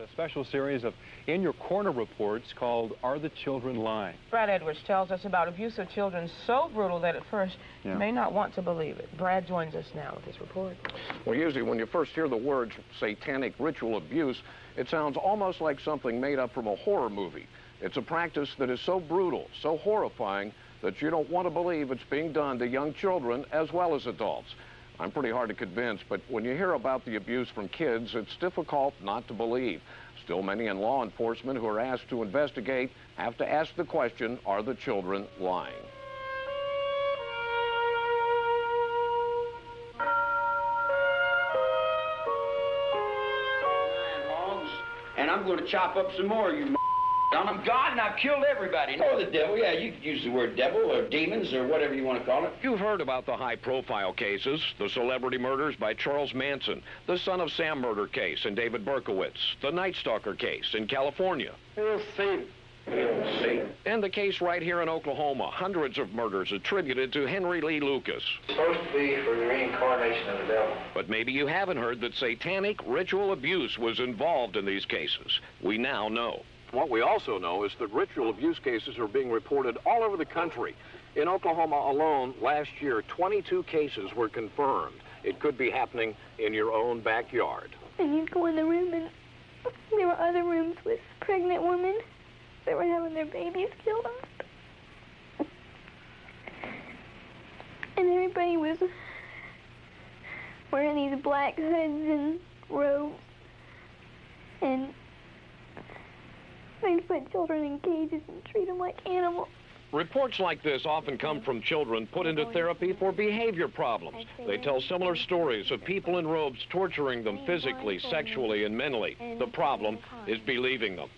A special series of In Your Corner reports called Are the Children Lying? Brad Edwards tells us about abuse of children so brutal that at first you may not want to believe it. Brad joins us now with his report. Well, usually when you first hear the words satanic ritual abuse, it sounds almost like something made up from a horror movie. It's a practice that is so brutal, so horrifying, that you don't want to believe it's being done to young children as well as adults. I'm pretty hard to convince, but when you hear about the abuse from kids, it's difficult not to believe. Still, many in law enforcement who are asked to investigate have to ask the question, are the children lying? And I'm going to chop up some more of you. I'm God and I've killed everybody. Oh, the devil, yeah, you could use the word devil or demons or whatever you want to call it. You've heard about the high-profile cases, the celebrity murders by Charles Manson, the Son of Sam murder case in David Berkowitz, the Night Stalker case in California. And the case right here in Oklahoma, hundreds of murders attributed to Henry Lee Lucas. It's supposed to be for the reincarnation of the devil. But maybe you haven't heard that satanic ritual abuse was involved in these cases. We now know. What we also know is that ritual abuse cases are being reported all over the country. In Oklahoma alone, last year, 22 cases were confirmed. It could be happening in your own backyard. And you'd go in the room and there were other rooms with pregnant women that were having their babies killed off. And everybody was wearing these black hoods and robes. And they'd put children in cages and treat them like animals. Reports like this often come from children put into therapy for behavior problems. They tell similar stories of people in robes torturing them physically, sexually, and mentally. The problem is believing them.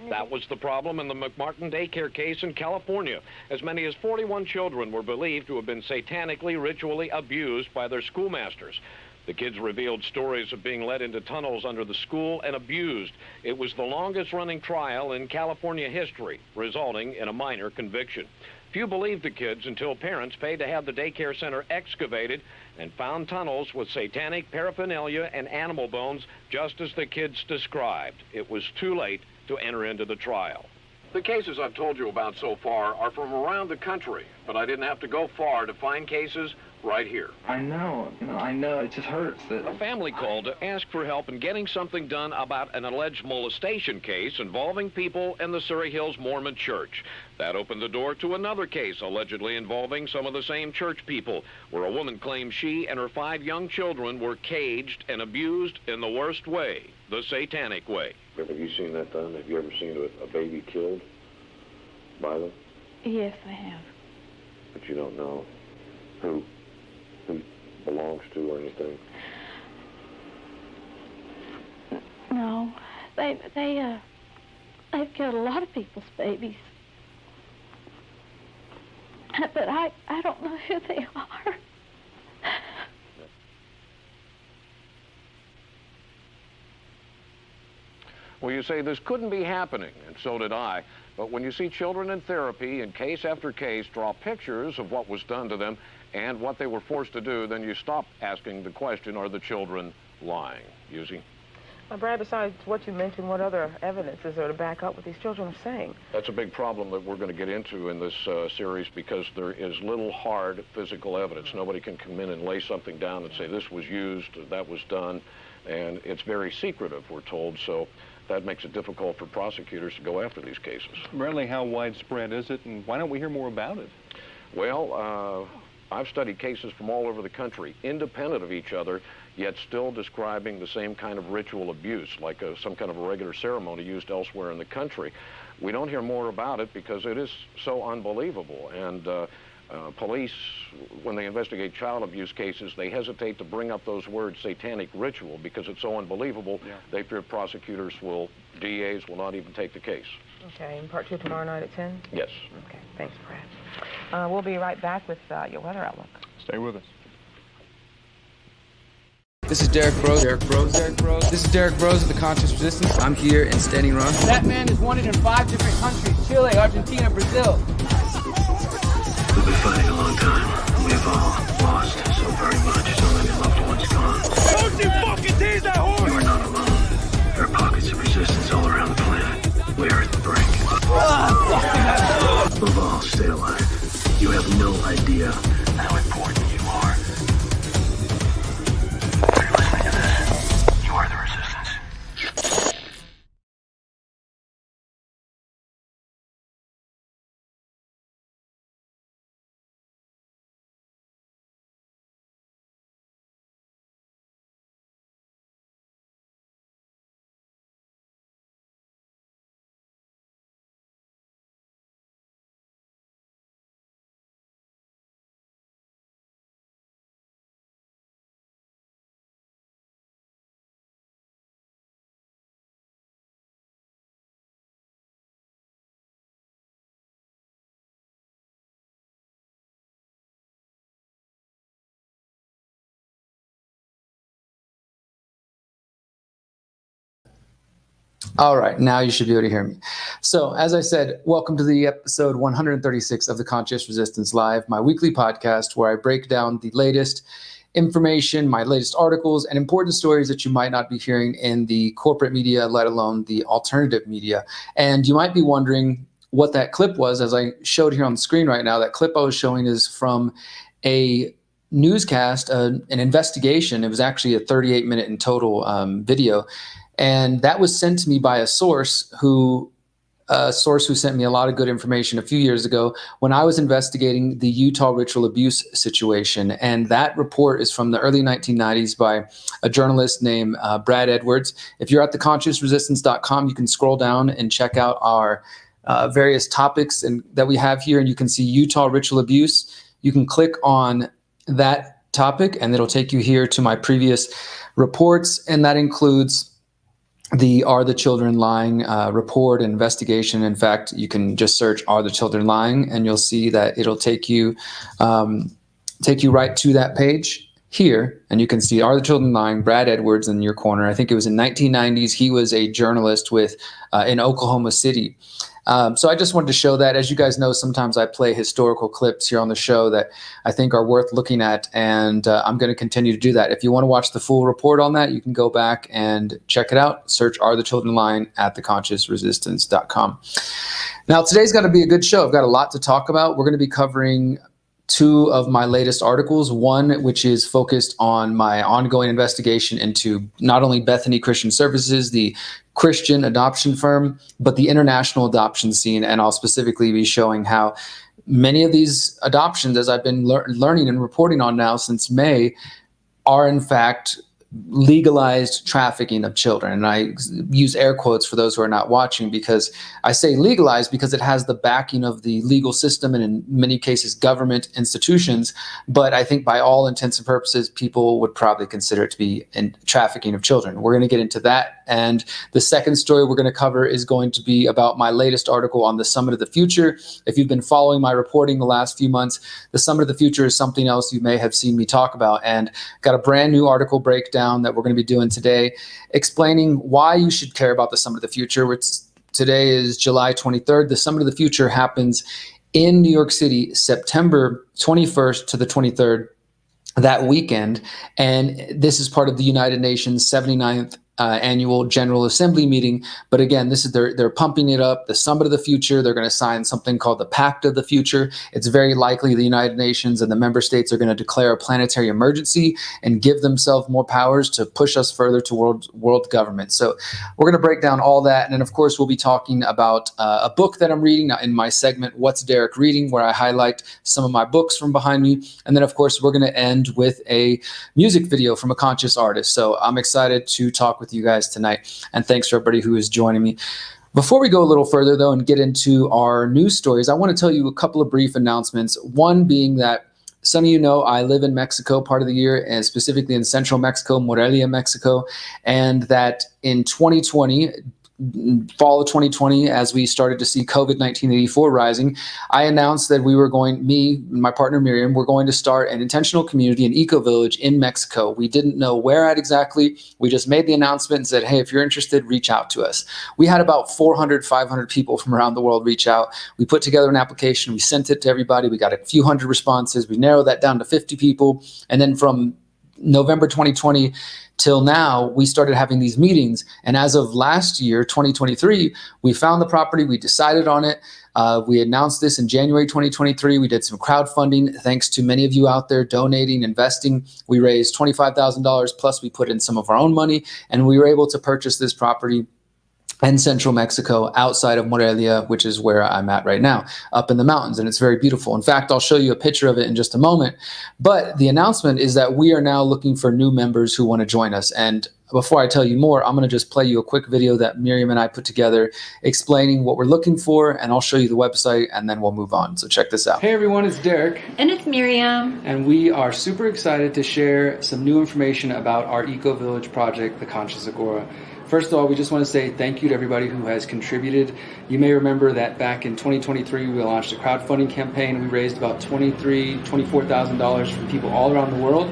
That was the problem in the McMartin daycare case in California. As many as 41 children were believed to have been satanically, ritually abused by their schoolmasters. The kids revealed stories of being led into tunnels under the school and abused. It was the longest-running trial in California history, resulting in a minor conviction. Few believed the kids until parents paid to have the daycare center excavated and found tunnels with satanic paraphernalia and animal bones, just as the kids described. It was too late to enter into the trial. The cases I've told you about so far are from around the country, but I didn't have to go far to find cases right here. I know, it just hurts. A family called to ask for help in getting something done about an alleged molestation case involving people in the Surrey Hills Mormon Church. That opened the door to another case allegedly involving some of the same church people, where a woman claims she and her 5 young children were caged and abused in the worst way, the satanic way. Have you seen that done? Have you ever seen a baby killed by them? Yes, I have. But you don't know who belongs to or anything? No, they've killed a lot of people's babies. But I don't know who they are. Well, you say this couldn't be happening, and so did I. But when you see children in therapy and case after case draw pictures of what was done to them and what they were forced to do, then you stop asking the question, are the children lying? Yuzi? Brad, besides what you mentioned, what other evidence is there to back up what these children are saying? That's a big problem that we're going to get into in this series, because there is little hard physical evidence. Nobody can come in and lay something down and say this was used, that was done, and it's very secretive, we're told, so that makes it difficult for prosecutors to go after these cases. Bradley, how widespread is it, and why don't we hear more about it? Well, I've studied cases from all over the country, independent of each other, yet still describing the same kind of ritual abuse, like some kind of a regular ceremony used elsewhere in the country. We don't hear more about it because it is so unbelievable. And police, when they investigate child abuse cases, they hesitate to bring up those words satanic ritual because it's so unbelievable. Yeah. They fear prosecutors DAs will not even take the case. Okay, and part 2 tomorrow night at 10? Yes. Okay, thanks, Brad. We'll be right back with your weather outlook. Stay with us. This is Derrick Broze. Derrick Broze. Derrick Broze. This is Derrick Broze of the Conscious Resistance. I'm here in Standing Rock. That man is wanted in 5 different countries: Chile, Argentina, Brazil. We've been fighting a long time. We've all lost so very much. So many loved ones gone. Don't you fucking tease that horse! You are not alone. There are pockets of resistance All right, now you should be able to hear me. So, as I said, welcome to the episode 136 of the Conscious Resistance Live, my weekly podcast where I break down the latest information, my latest articles, and important stories that you might not be hearing in the corporate media, let alone the alternative media. And you might be wondering what that clip was, as I showed here on the screen right now. That clip I was showing is from a newscast, an investigation. It was actually a 38-minute in total video. And that was sent to me by a source who sent me a lot of good information a few years ago when I was investigating the Utah ritual abuse situation. And that report is from the early 1990s by a journalist named Brad Edwards. If you're at theconsciousresistance.com, you can scroll down and check out our various topics that we have here, and you can see Utah ritual abuse. You can click on that topic, and it'll take you here to my previous reports, and that includes the Are the Children Lying report and investigation. In fact, you can just search Are the Children Lying, and you'll see that it'll take you right to that page here, and you can see Are the Children Lying, Brad Edwards in your corner. I think it was in 1990s. He was a journalist in Oklahoma City. So I just wanted to show that. As you guys know, sometimes I play historical clips here on the show that I think are worth looking at, and I'm going to continue to do that. If you want to watch the full report on that, you can go back and check it out. Search Are the Children Lying at theconsciousresistance.com. Now, today's going to be a good show. I've got a lot to talk about. We're going to be covering two of my latest articles, one which is focused on my ongoing investigation into not only Bethany Christian Services, the Christian adoption firm, but the international adoption scene. And I'll specifically be showing how many of these adoptions, as I've been learning and reporting on now since May, are in fact legalized trafficking of children. And I use air quotes for those who are not watching, because I say legalized because it has the backing of the legal system and in many cases government institutions. But I think by all intents and purposes, people would probably consider it to be trafficking of children. We're going to get into that. And the second story we're going to cover is going to be about my latest article on the Summit of the Future. If you've been following my reporting the last few months, the Summit of the Future is something else you may have seen me talk about. And got a brand new article breakdown that we're going to be doing today, explaining why you should care about the Summit of the Future, which today is July 23rd. The Summit of the Future happens in New York City, September 21st to the 23rd, that weekend. And this is part of the United Nations 79th annual General Assembly meeting. But again, this is they're pumping it up. The Summit of the Future, they're going to sign something called the Pact of the Future. It's very likely the United Nations and the member states are going to declare a planetary emergency and give themselves more powers to push us further to world government. So we're going to break down all that. And then, of course, we'll be talking about a book that I'm reading in my segment, What's Derrick Reading, where I highlight some of my books from behind me. And then, of course, we're going to end with a music video from a conscious artist. So I'm excited to talk with you guys tonight, and thanks for everybody who is joining me. Before we go a little further though and get into our news stories, I want to tell you a couple of brief announcements. One being that some of you know I live in Mexico part of the year, and specifically in central Mexico, Morelia, Mexico, and that in 2020, fall of 2020, as we started to see COVID-19 84 rising, I announced that we were going, me and my partner Miriam, we're going to start an intentional community, an eco-village in Mexico. We didn't know where at exactly. We just made the announcement and said, hey, if you're interested, reach out to us. We had about 400, 500 people from around the world reach out. We put together an application. We sent it to everybody. We got a few hundred responses. We narrowed that down to 50 people. And then from November 2020 till now, we started having these meetings. And as of last year, 2023, we found the property, we decided on it. We announced this in January 2023. We did some crowdfunding. Thanks to many of you out there donating, investing. We raised $25,000 plus we put in some of our own money, and we were able to purchase this property in central Mexico, outside of Morelia, which is where I'm at right now, up in the mountains, and it's very beautiful. In fact, I'll show you a picture of it in just a moment. But the announcement is that we are now looking for new members who want to join us. And before I tell you more, I'm going to just play you a quick video that Miriam and I put together explaining what we're looking for, and I'll show you the website, and then we'll move on. So check this out. Hey everyone, it's Derrick. And it's Miriam. And we are super excited to share some new information about our eco-village project, the Conscious Agora. First of all, we just want to say thank you to everybody who has contributed. You may remember that back in 2023, we launched a crowdfunding campaign. We raised about $24,000 from people all around the world.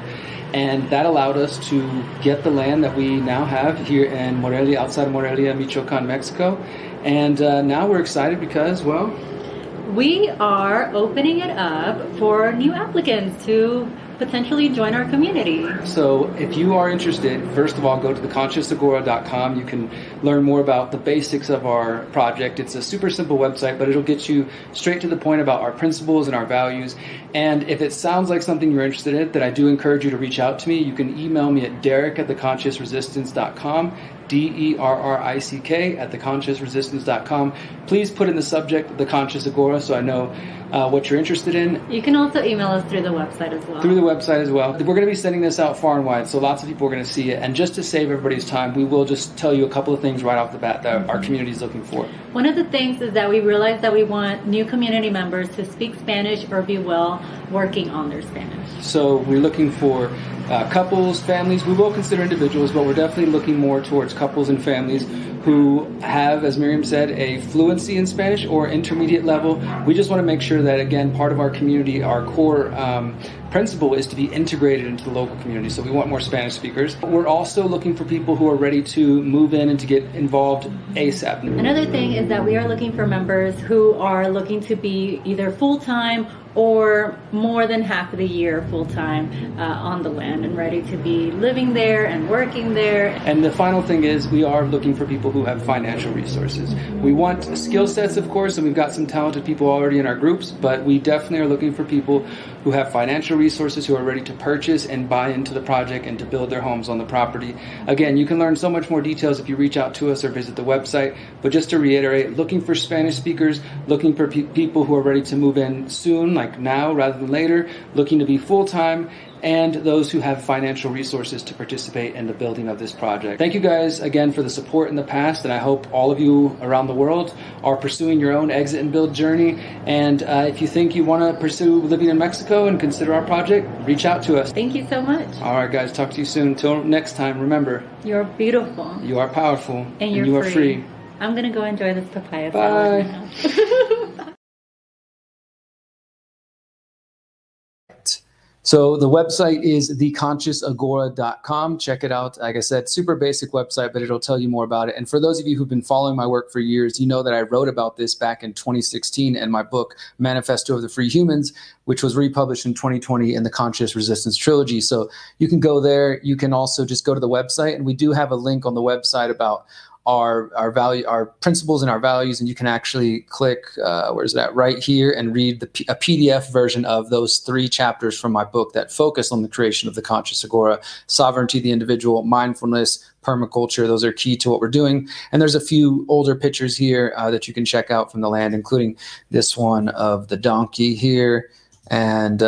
And that allowed us to get the land that we now have here in Morelia, outside of Morelia, Michoacan, Mexico. And now we're excited because, well, we are opening it up for new applicants to potentially join our community. So if you are interested, first of all, go to theconsciousagora.com. You can learn more about the basics of our project. It's a super simple website, but it'll get you straight to the point about our principles and our values. And if it sounds like something you're interested in, then I do encourage you to reach out to me. You can email me at derrick@theconsciousresistance.com, DERRICK @theconsciousresistance.com. Please put in the subject The Conscious Agora so I know what you're interested in. You can also email us through the website as well. Through the website as well. We're going to be sending this out far and wide, so lots of people are going to see it. And just to save everybody's time, we will just tell you a couple of things right off the bat that our community is looking for. One of the things is that we realize that we want new community members to speak Spanish or be well working on their Spanish. So we're looking for couples, families. We will consider individuals, but we're definitely looking more towards couples and families who have, as Miriam said, a fluency in Spanish or intermediate level. We just want to make sure that, again, part of our community, our core principle is to be integrated into the local community. So we want more Spanish speakers. We're also looking for people who are ready to move in and to get involved ASAP. Another thing is that we are looking for members who are looking to be either full-time or more than half of the year full-time on the land and ready to be living there and working there. And the final thing is we are looking for people who have financial resources. We want skill sets, of course, and we've got some talented people already in our groups, but we definitely are looking for people who have financial resources, who are ready to purchase and buy into the project and to build their homes on the property. Again, you can learn so much more details if you reach out to us or visit the website, but just to reiterate, looking for Spanish speakers, looking for people who are ready to move in soon, like now rather than later, looking to be full-time, and those who have financial resources to participate in the building of this project. Thank you guys again for the support in the past, and I hope all of you around the world are pursuing your own exit and build journey. And if you think you want to pursue living in Mexico and consider our project, reach out to us. Thank you so much. All right, guys, talk to you soon. Until next time, remember, you're beautiful. You are powerful. And you are free. I'm going to go enjoy this papaya salad. Bye. So the website is theconsciousagora.com. Check it out. Like I said, super basic website, but it'll tell you more about it. And for those of you who've been following my work for years, you know that I wrote about this back in 2016 in my book, Manifesto of the Free Humans, which was republished in 2020 in the Conscious Resistance Trilogy. So you can go there. You can also just go to the website, and we do have a link on the website about our value, our principles and our values, and you can actually click where's that right here and read a PDF version of those 3 chapters from my book that focus on the creation of the Conscious Agora: sovereignty, the individual, mindfulness, permaculture. Those are key to what we're doing. And there's a few older pictures here that you can check out from the land, including this one of the donkey here and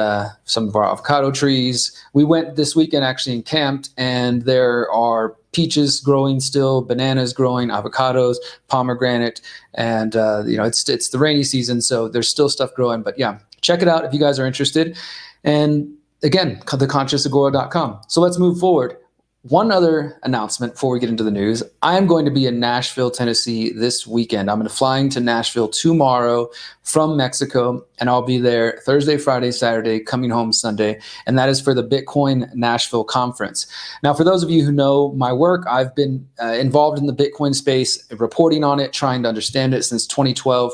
some of our avocado trees. We went this weekend actually and camped, and there are peaches growing still, bananas growing, avocados, pomegranate, and it's the rainy season, so there's still stuff growing. But yeah, check it out if you guys are interested. And again, theconsciousagora.com. So let's move forward. One other announcement before we get into the news. I'm going to be in Nashville, Tennessee this weekend. I'm going to flying to Nashville tomorrow from Mexico, and I'll be there Thursday, Friday, Saturday, coming home Sunday. And that is for the Bitcoin Nashville Conference. Now, for those of you who know my work, I've been involved in the Bitcoin space, reporting on it, trying to understand it since 2012.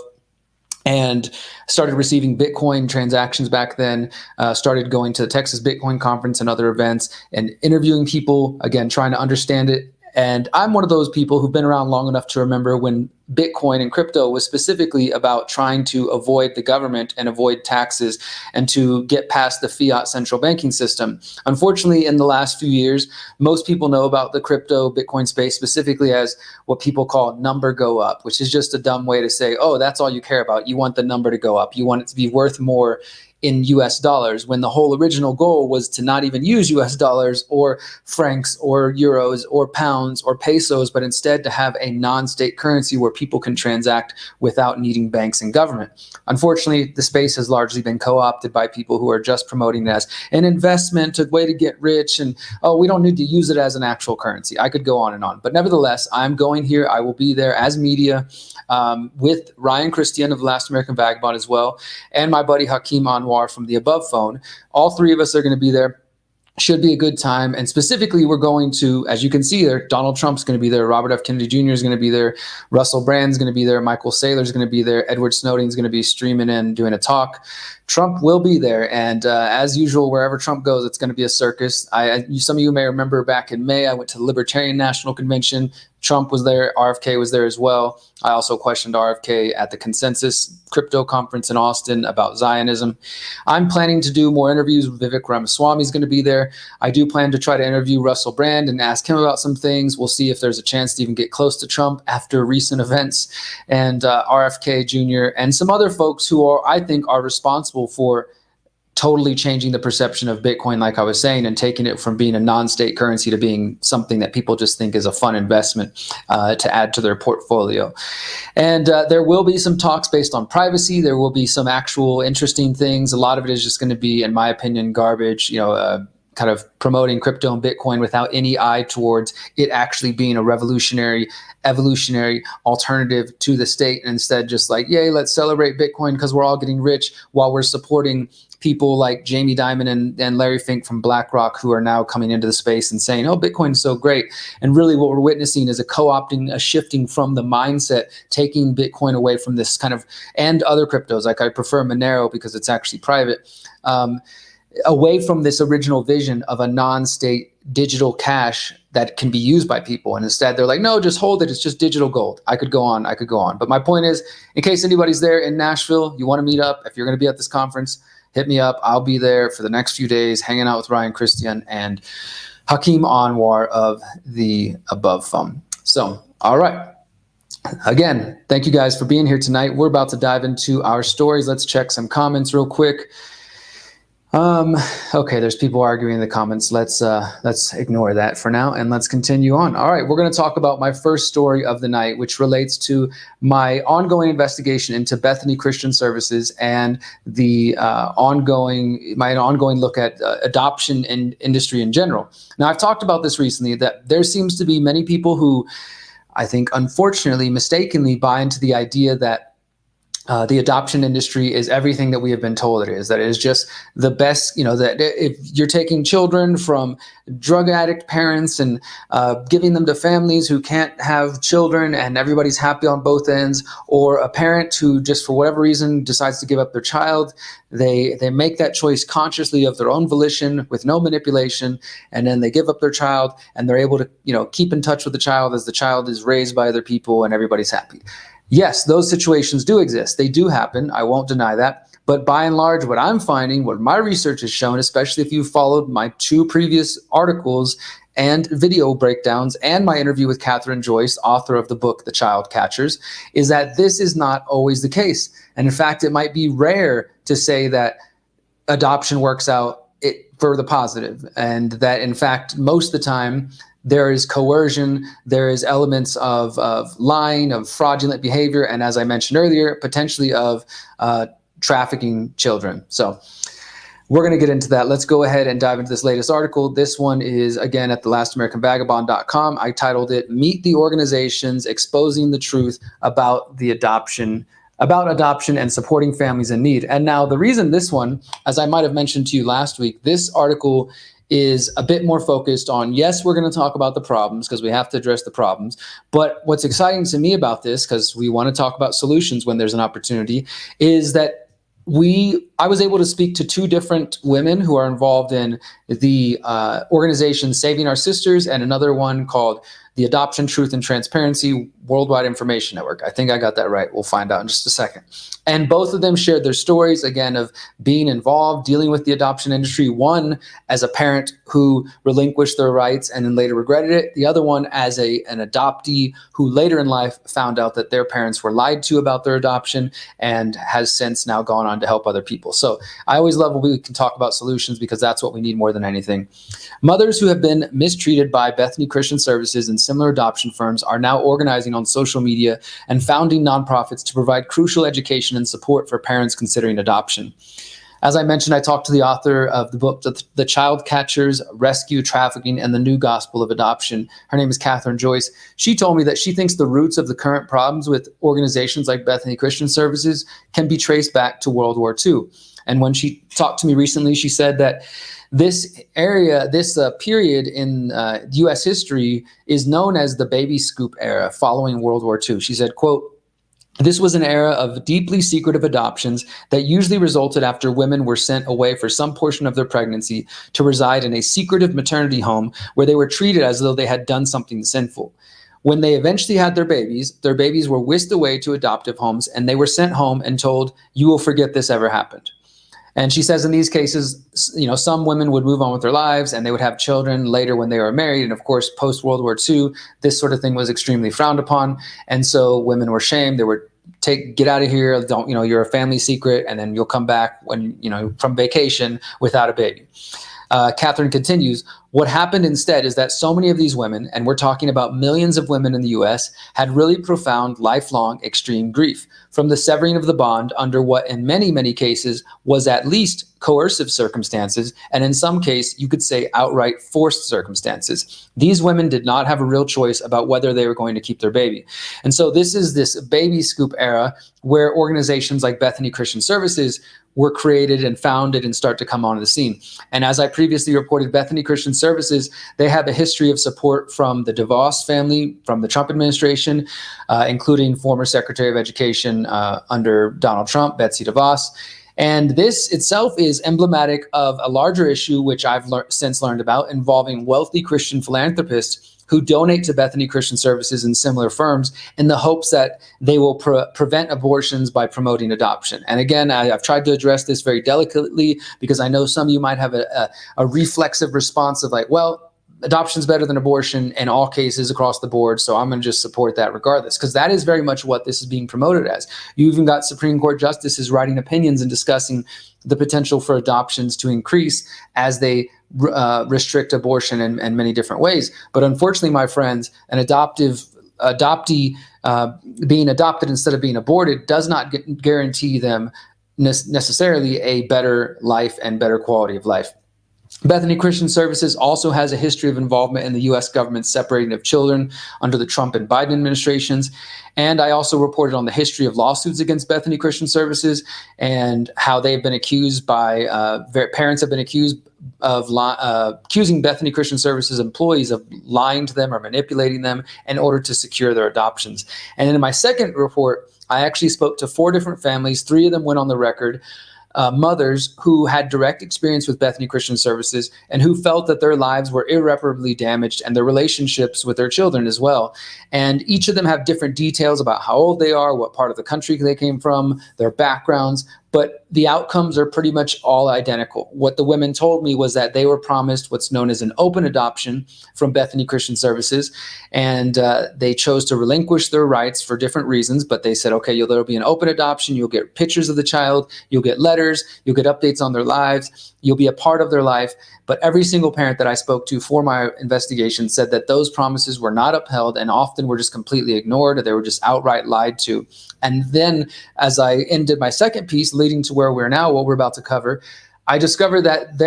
And started receiving Bitcoin transactions back then, started going to the Texas Bitcoin Conference and other events and interviewing people, again, trying to understand it. And I'm one of those people who've been around long enough to remember when Bitcoin and crypto was specifically about trying to avoid the government and avoid taxes and to get past the fiat central banking system. Unfortunately, in the last few years, most people know about the crypto Bitcoin space specifically as what people call number go up, which is just a dumb way to say, oh, that's all you care about. You want the number to go up. You want it to be worth more in US dollars, when the whole original goal was to not even use US dollars or francs or euros or pounds or pesos, but instead to have a non-state currency where people can transact without needing banks and government. Unfortunately, the space has largely been co-opted by people who are just promoting it as an investment, a way to get rich, and oh, we don't need to use it as an actual currency. I could go on and on. But nevertheless, I'm going here. I will be there as media with Ryan Christian of The Last American Vagabond as well, and my buddy Hakeem Anwar from the Above Phone. All 3 of us are going to be there. should be a good time. And specifically, we're going to, as you can see there, Donald Trump's going to be there. Robert F. Kennedy Jr. is going to be there. Russell Brand's going to be there. Michael Saylor's going to be there. Edward Snowden's going to be streaming in, doing a talk. Trump will be there. And as usual, wherever Trump goes, it's going to be a circus. Some of you may remember back in May, I went to the Libertarian National Convention. Trump was there. RFK was there as well. I also questioned RFK at the Consensus Crypto Conference in Austin about Zionism. I'm planning to do more interviews. Vivek Ramaswamy is going to be there. I do plan to try to interview Russell Brand and ask him about some things. We'll see if there's a chance to even get close to Trump after recent events. And RFK Jr. and some other folks who I think are responsible for totally changing the perception of Bitcoin, like I was saying, and taking it from being a non-state currency to being something that people just think is a fun investment to add to their portfolio. And there will be some talks based on privacy. There will be some actual interesting things. A lot of it is just going to be, in my opinion, garbage, kind of promoting crypto and Bitcoin without any eye towards it actually being a revolutionary, evolutionary alternative to the state. And instead just like, yay, let's celebrate Bitcoin because we're all getting rich, while we're supporting people like Jamie Dimon and Larry Fink from BlackRock, who are now coming into the space and saying, oh, Bitcoin is so great. And really what we're witnessing is a co-opting, a shifting from the mindset, taking Bitcoin away from this kind of, and other cryptos. Like I prefer Monero because it's actually private, away from this original vision of a non-state digital cash that can be used by people. And instead they're like, no, just hold it. It's just digital gold. I could go on. But my point is, in case anybody's there in Nashville, you want to meet up, if you're going to be at this conference, hit me up. I'll be there for the next few days, hanging out with Ryan Christian and Hakeem Anwar of the Above Fund. So, all right. Again, thank you guys for being here tonight. We're about to dive into our stories. Let's check some comments real quick. Okay, there's people arguing in the comments. Let's ignore that for now and let's continue on. All right, we're going to talk about my first story of the night, which relates to my ongoing investigation into Bethany Christian Services and the ongoing look at adoption and industry in general. Now, I've talked about this recently, that there seems to be many people who, I think, unfortunately, mistakenly buy into the idea that the adoption industry is everything that we have been told it is, that it is just the best, that if you're taking children from drug addict parents and giving them to families who can't have children and everybody's happy on both ends, or a parent who just for whatever reason decides to give up their child, they make that choice consciously of their own volition with no manipulation, and then they give up their child and they're able to, keep in touch with the child as the child is raised by other people and everybody's happy. Yes, those situations do exist. They do happen. I won't deny that. But by and large, what I'm finding, what my research has shown, especially if you've followed my 2 previous articles and video breakdowns and my interview with Catherine Joyce, author of the book, The Child Catchers, is that this is not always the case. And in fact, it might be rare to say that adoption works out for the positive, and that in fact, most of the time, there is coercion, there is elements of lying, of fraudulent behavior, and as I mentioned earlier, potentially of trafficking children. So we're going to get into that. Let's go ahead and dive into this latest article. This one is, again, at thelastamericanvagabond.com. I titled it, Meet the Organizations Exposing the Truth About Adoption and Supporting Families in Need. And now the reason this one, as I might have mentioned to you last week, this article is a bit more focused on, yes, we're going to talk about the problems because we have to address the problems. But what's exciting to me about this, because we want to talk about solutions when there's an opportunity, is that I was able to speak to 2 different women who are involved in the organization Saving Our Sisters, and another one called the Adoption, Truth, and Transparency Worldwide Information Network. I think I got that right. We'll find out in just a second. And both of them shared their stories, again, of being involved, dealing with the adoption industry. One as a parent who relinquished their rights and then later regretted it. The other one as an adoptee who later in life found out that their parents were lied to about their adoption and has since now gone on to help other people. So I always love when we can talk about solutions, because that's what we need more than anything. Mothers who have been mistreated by Bethany Christian Services and similar adoption firms are now organizing on social media and founding nonprofits to provide crucial education and support for parents considering adoption. As I mentioned, I talked to the author of the book, The Child Catchers, Rescue, Trafficking, and the New Gospel of Adoption. Her name is Catherine Joyce. She told me that she thinks the roots of the current problems with organizations like Bethany Christian Services can be traced back to World War II. And when she talked to me recently, she said that This area, this period in U.S. history is known as the baby scoop era following World War II. She said, quote, "This was an era of deeply secretive adoptions that usually resulted after women were sent away for some portion of their pregnancy to reside in a secretive maternity home where they were treated as though they had done something sinful. When they eventually had their babies were whisked away to adoptive homes, and they were sent home and told, 'You will forget this ever happened.'" And she says in these cases, some women would move on with their lives and they would have children later when they were married. And of course, post World War II, this sort of thing was extremely frowned upon. And so women were shamed. They were get out of here. Don't, you're a family secret. And then you'll come back when, from vacation without a baby. Catherine continues, "What happened instead is that so many of these women, and we're talking about millions of women in the U.S., had really profound, lifelong, extreme grief from the severing of the bond under what in many, many cases was at least coercive circumstances, and in some case, you could say outright forced circumstances. These women did not have a real choice about whether they were going to keep their baby." And so this is this baby scoop era where organizations like Bethany Christian Services were created and founded and start to come onto the scene. And as I previously reported, Bethany Christian Services, they have a history of support from the DeVos family, from the Trump administration, including former Secretary of Education under Donald Trump, Betsy DeVos. And this itself is emblematic of a larger issue, which I've since learned about, involving wealthy Christian philanthropists who donate to Bethany Christian Services and similar firms in the hopes that they will prevent abortions by promoting adoption. And again, I've tried to address this very delicately because I know some of you might have a reflexive response of like, well, adoption's better than abortion in all cases across the board, so I'm going to just support that regardless, because that is very much what this is being promoted as. You even got Supreme Court justices writing opinions and discussing the potential for adoptions to increase as they restrict abortion in many different ways. But unfortunately, my friends, an adoptee being adopted instead of being aborted does not guarantee them necessarily a better life and better quality of life. Bethany Christian Services also has a history of involvement in the U.S. government's separating of children under the Trump and Biden administrations. And I also reported on the history of lawsuits against Bethany Christian Services and how they've been accused by, parents have been accused of accusing Bethany Christian Services employees of lying to them or manipulating them in order to secure their adoptions. And in my second report, I actually spoke to 4 different families. 3 of them went on the record. Mothers who had direct experience with Bethany Christian Services and who felt that their lives were irreparably damaged and their relationships with their children as well. And each of them have different details about how old they are, what part of the country they came from, their backgrounds, but the outcomes are pretty much all identical. What the women told me was that they were promised what's known as an open adoption from Bethany Christian Services, and they chose to relinquish their rights for different reasons, but they said, okay, there'll be an open adoption, you'll get pictures of the child, you'll get letters, you'll get updates on their lives, you'll be a part of their life. But every single parent that I spoke to for my investigation said that those promises were not upheld and often were just completely ignored, or they were just outright lied to. And then as I ended my second piece, leading to where we're now, what we're about to cover, I discovered that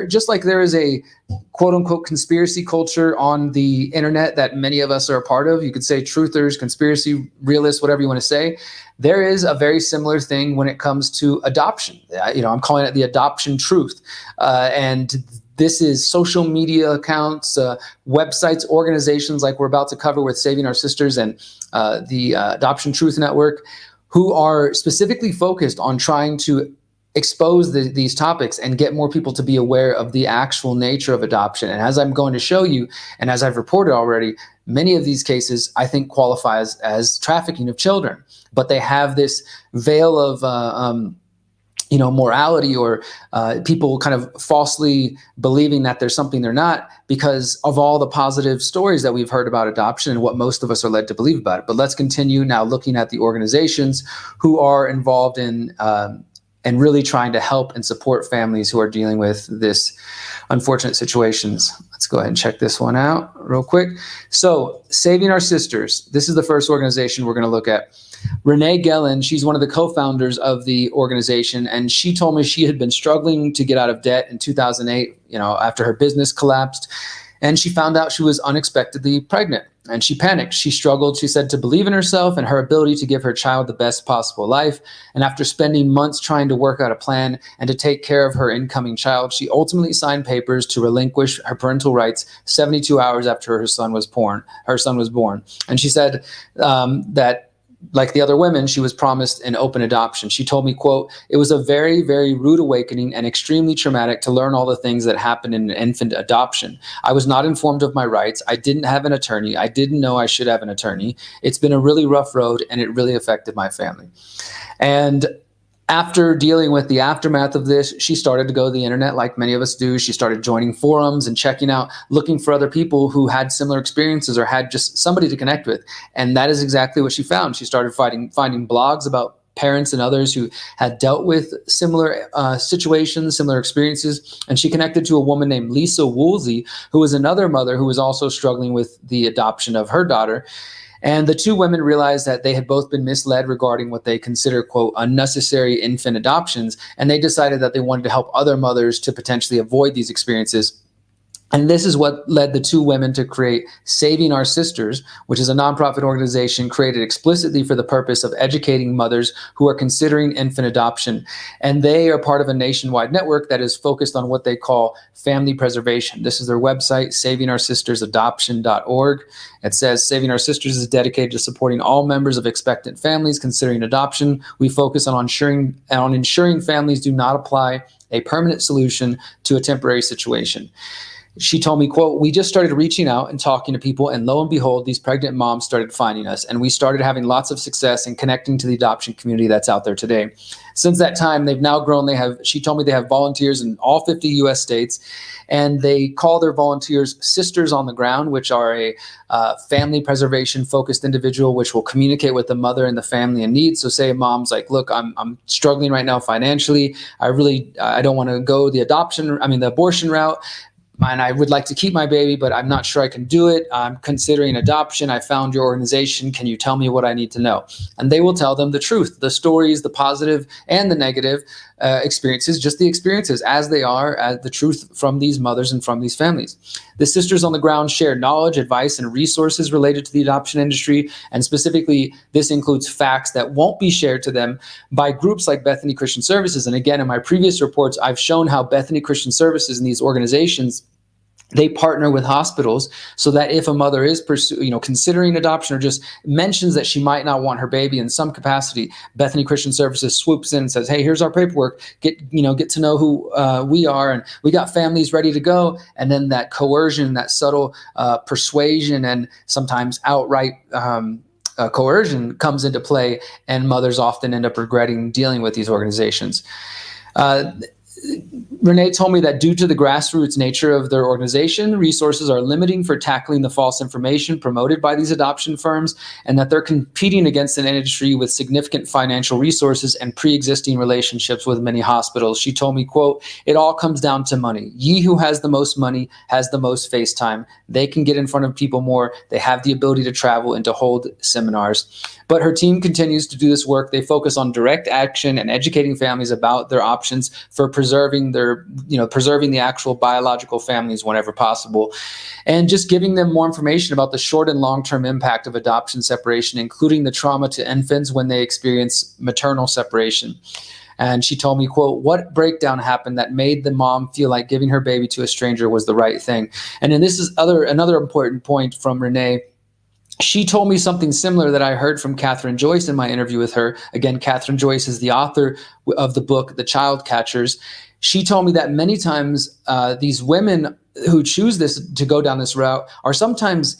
just like there is a quote unquote conspiracy culture on the internet that many of us are a part of, you could say truthers, conspiracy realists, whatever you want to say, there is a very similar thing when it comes to adoption. I'm calling it the adoption truth. And this is social media accounts, websites, organizations like we're about to cover with Saving Our Sisters and the Adoption Truth Network, who are specifically focused on trying to expose these topics and get more people to be aware of the actual nature of adoption. And as I'm going to show you, and as I've reported already, many of these cases I think qualify as trafficking of children, but they have this veil of morality or people kind of falsely believing that there's something they're not because of all the positive stories that we've heard about adoption and what most of us are led to believe about it. But let's continue now looking at the organizations who are involved in and really trying to help and support families who are dealing with this unfortunate situations. Let's go ahead and check this one out real quick. So Saving Our Sisters, this is the first organization we're going to look at. Renee Gellin, she's one of the co-founders of the organization, and she told me she had been struggling to get out of debt in 2008, after her business collapsed, and she found out she was unexpectedly pregnant. And she panicked. She struggled, she said, to believe in herself and her ability to give her child the best possible life. And after spending months trying to work out a plan and to take care of her incoming child, she ultimately signed papers to relinquish her parental rights 72 hours after her son was born. And she said that, like the other women, she was promised an open adoption. She told me, quote, "It was a very, very rude awakening and extremely traumatic to learn all the things that happen in an infant adoption. I was not informed of my rights. I didn't have an attorney. I didn't know I should have an attorney. It's been a really rough road, and it really affected my family." And after dealing with the aftermath of this, she started to go to the internet like many of us do. She started joining forums and checking out, looking for other people who had similar experiences or had just somebody to connect with. And that is exactly what she found. She started finding blogs about parents and others who had dealt with similar situations, similar experiences. And she connected to a woman named Lisa Woolsey, who was another mother who was also struggling with the adoption of her daughter. And the two women realized that they had both been misled regarding what they consider, quote, unnecessary infant adoptions. And they decided that they wanted to help other mothers to potentially avoid these experiences. And this is what led the two women to create Saving Our Sisters, which is a nonprofit organization created explicitly for the purpose of educating mothers who are considering infant adoption. And they are part of a nationwide network that is focused on what they call family preservation. This is their website, savingoursistersadoption.org. It says, Saving Our Sisters is dedicated to supporting all members of expectant families considering adoption. We focus on ensuring families do not apply a permanent solution to a temporary situation. She told me, quote, "We just started reaching out and talking to people, and lo and behold, these pregnant moms started finding us, and we started having lots of success in connecting to the adoption community that's out there today." Since that time, they've now grown. She told me they have volunteers in all 50 U.S. states, and they call their volunteers Sisters on the Ground, which are a family preservation-focused individual, which will communicate with the mother and the family in need. So say a mom's like, "Look, I'm struggling right now financially. I don't want to go the abortion route. And I would like to keep my baby, but I'm not sure I can do it. I'm considering adoption. I found your organization. Can you tell me what I need to know?" And they will tell them the truth, the stories, the positive and the negative experiences, just the experiences as they are, the truth from these mothers and from these families. The Sisters on the Ground share knowledge, advice, and resources related to the adoption industry. And specifically, this includes facts that won't be shared to them by groups like Bethany Christian Services. And again, in my previous reports, I've shown how Bethany Christian Services and these organizations, they partner with hospitals so that if a mother is considering adoption or just mentions that she might not want her baby in some capacity, Bethany Christian Services swoops in and says, "Hey, here's our paperwork. Get to know who we are, and we got families ready to go." And then that coercion, that subtle persuasion, and sometimes outright coercion comes into play, and mothers often end up regretting dealing with these organizations. Renee told me that due to the grassroots nature of their organization, resources are limiting for tackling the false information promoted by these adoption firms, and that they're competing against an industry with significant financial resources and pre-existing relationships with many hospitals. She told me, quote, "It all comes down to money. Ye who has the most money has the most face time. They can get in front of people more. They have the ability to travel and to hold seminars." But her team continues to do this work. They focus on direct action and educating families about their options for preserving the actual biological families whenever possible, and just giving them more information about the short and long-term impact of adoption separation, including the trauma to infants when they experience maternal separation. And she told me, quote, "What breakdown happened that made the mom feel like giving her baby to a stranger was the right thing?" And then this is another important point from Renee. She told me something similar that I heard from Catherine Joyce in my interview with her. Again, Catherine Joyce is the author of the book, The Child Catchers. She told me that many times these women who choose to go down this route are sometimes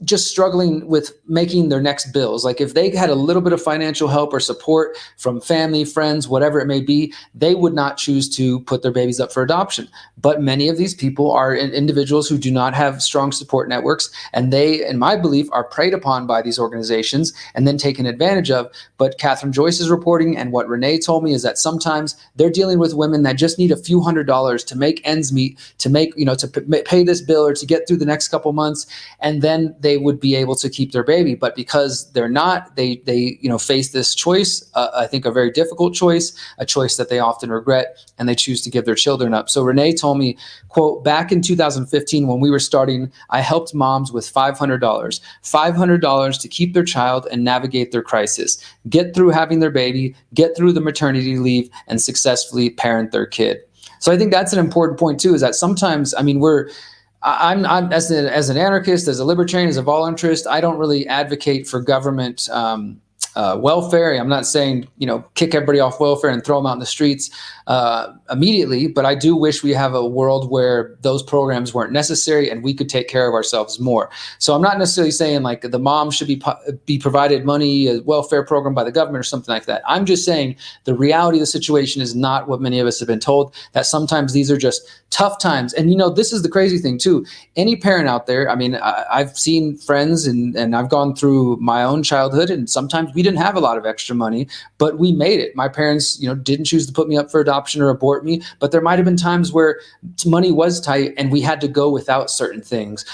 just struggling with making their next bills. Like if they had a little bit of financial help or support from family, friends, whatever it may be, they would not choose to put their babies up for adoption. But many of these people are individuals who do not have strong support networks, and they, in my belief, are preyed upon by these organizations and then taken advantage of. But Catherine Joyce is reporting, and what Renee told me is that sometimes they're dealing with women that just need a few $100s to make ends meet, to pay this bill or to get through the next couple months, and then they would be able to keep their baby. But because they're not, they face this choice, I think a very difficult choice, a choice that they often regret, and they choose to give their children up. So Renee told me, quote, back in 2015, when we were starting, I helped moms with $500 to keep their child and navigate their crisis, get through having their baby, get through the maternity leave, and successfully parent their kid. So I think that's an important point too, is that sometimes, I mean, I'm as an anarchist, as a libertarian, as a voluntarist, I don't really advocate for government welfare. I'm not saying, kick everybody off welfare and throw them out in the streets immediately, but I do wish we have a world where those programs weren't necessary and we could take care of ourselves more. So I'm not necessarily saying like the mom should be provided money, a welfare program by the government or something like that. I'm just saying the reality of the situation is not what many of us have been told, that sometimes these are just tough times. And this is the crazy thing too. Any parent out there, I mean, I've seen friends and I've gone through my own childhood, and sometimes we didn't have a lot of extra money, but we made it. My parents, didn't choose to put me up for adoption or abort me, but there might have been times where money was tight and we had to go without certain things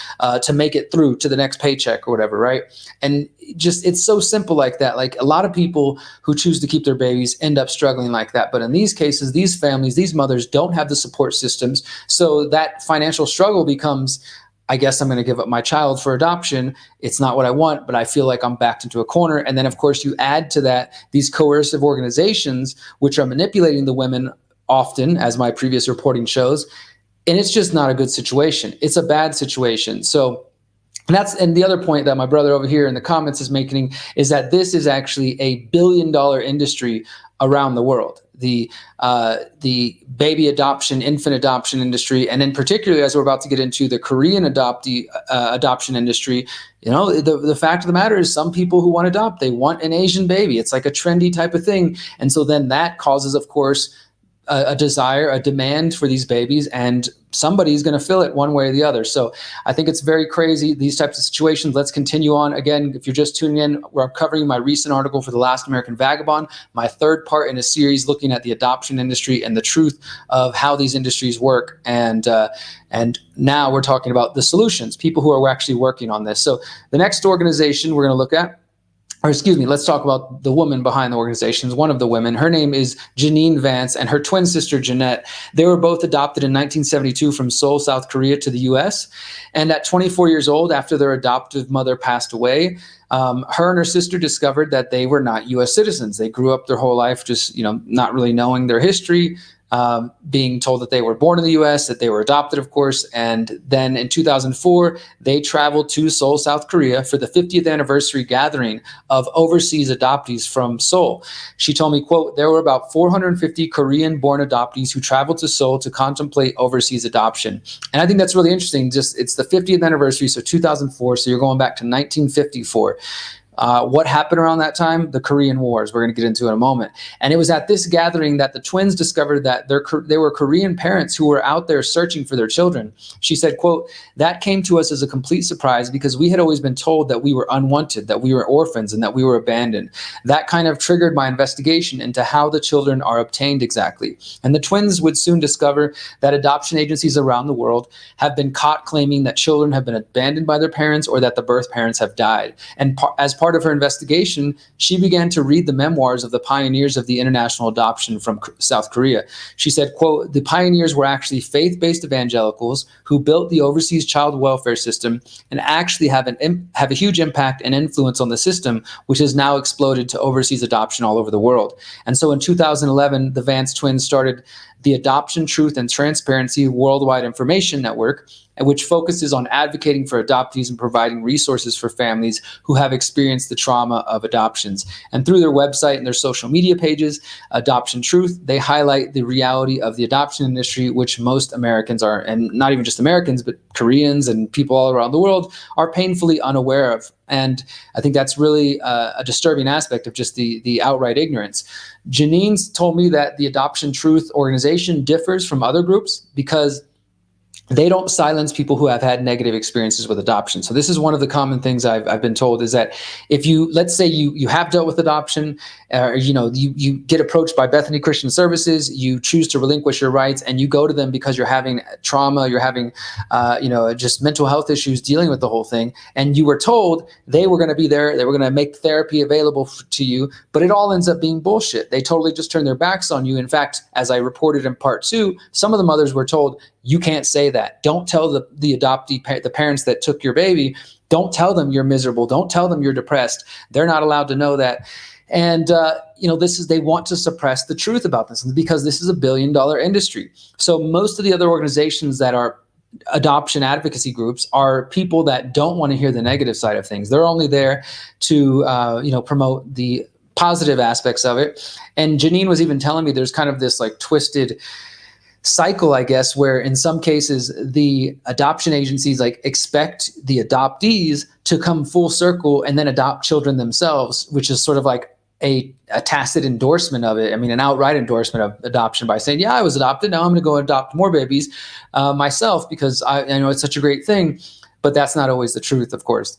to make it through to the next paycheck or whatever, right? And just, it's so simple like that. Like a lot of people who choose to keep their babies end up struggling like that. But in these cases, these families, these mothers don't have the support systems. So that financial struggle becomes, I guess I'm going to give up my child for adoption. It's not what I want, but I feel like I'm backed into a corner. And then, of course, you add to that these coercive organizations, which are manipulating the women often, as my previous reporting shows. And it's just not a good situation. It's a bad situation. So and the other point that my brother over here in the comments is making is that this is actually a $1 billion industry around the world. The baby adoption, infant adoption industry, and then particularly as we're about to get into the Korean adoption industry, the fact of the matter is some people who want to adopt, they want an Asian baby. It's like a trendy type of thing. And so then that causes, of course, a desire, a demand for these babies, and somebody's going to fill it one way or the other. So I think it's very crazy, these types of situations. Let's continue on. Again, if you're just tuning in, we're covering my recent article for The Last American Vagabond, my third part in a series looking at the adoption industry and the truth of how these industries work. And now we're talking about the solutions, people who are actually working on this. So the next organization we're going to look at, let's talk about the woman behind the organizations. One of the women, her name is Janine Vance, and her twin sister, Jeanette. They were both adopted in 1972 from Seoul, South Korea to the U.S. And at 24 years old, after their adoptive mother passed away, her and her sister discovered that they were not U.S. citizens. They grew up their whole life just, not really knowing their history, being told that they were born in the U.S., that they were adopted, of course. And then in 2004, they traveled to Seoul, South Korea for the 50th anniversary gathering of overseas adoptees from Seoul. She told me, quote, there were about 450 Korean-born adoptees who traveled to Seoul to contemplate overseas adoption. And I think that's really interesting. It's the 50th anniversary, so 2004, so you're going back to 1954. What happened around that time? The Korean Wars, we're going to get into in a moment. And it was at this gathering that the twins discovered that there were Korean parents who were out there searching for their children. She said, quote, that came to us as a complete surprise because we had always been told that we were unwanted, that we were orphans, and that we were abandoned. That kind of triggered my investigation into how the children are obtained exactly. And the twins would soon discover that adoption agencies around the world have been caught claiming that children have been abandoned by their parents or that the birth parents have died. And as part of her investigation, she began to read the memoirs of the pioneers of the international adoption from South Korea. She said, quote, the pioneers were actually faith-based evangelicals who built the overseas child welfare system and actually have a huge impact and influence on the system, which has now exploded to overseas adoption all over the world. And so in 2011, the Vance twins started the Adoption, Truth, and Transparency Worldwide Information Network, which focuses on advocating for adoptees and providing resources for families who have experienced the trauma of adoptions. And through their website and their social media pages, Adoption Truth, they highlight the reality of the adoption industry, which most Americans are, and not even just Americans, but Koreans and people all around the world are painfully unaware of. And I think that's really a disturbing aspect of just the outright ignorance. Janine's told me that the Adoption Truth organization differs from other groups because they don't silence people who have had negative experiences with adoption. So this is one of the common things I've been told, is that if you, let's say you have dealt with adoption, you get approached by Bethany Christian Services, you choose to relinquish your rights, and you go to them because you're having trauma, you're having, just mental health issues dealing with the whole thing, and you were told they were going to be there, they were going to make therapy available to you, but it all ends up being bullshit. They totally just turn their backs on you. In fact, as I reported in part 2, some of the mothers were told, you can't say that. Don't tell the adoptee, the parents that took your baby, don't tell them you're miserable. Don't tell them you're depressed. They're not allowed to know that. And, they want to suppress the truth about this because this is $1 billion industry. So most of the other organizations that are adoption advocacy groups are people that don't want to hear the negative side of things. They're only there to, promote the positive aspects of it. And Janine was even telling me there's kind of this like twisted cycle, I guess, where in some cases the adoption agencies like expect the adoptees to come full circle and then adopt children themselves, which is sort of like a tacit endorsement of it. I mean, an outright endorsement of adoption by saying, yeah, I was adopted. Now I'm going to go adopt more babies myself because I know it's such a great thing. But that's not always the truth, of course.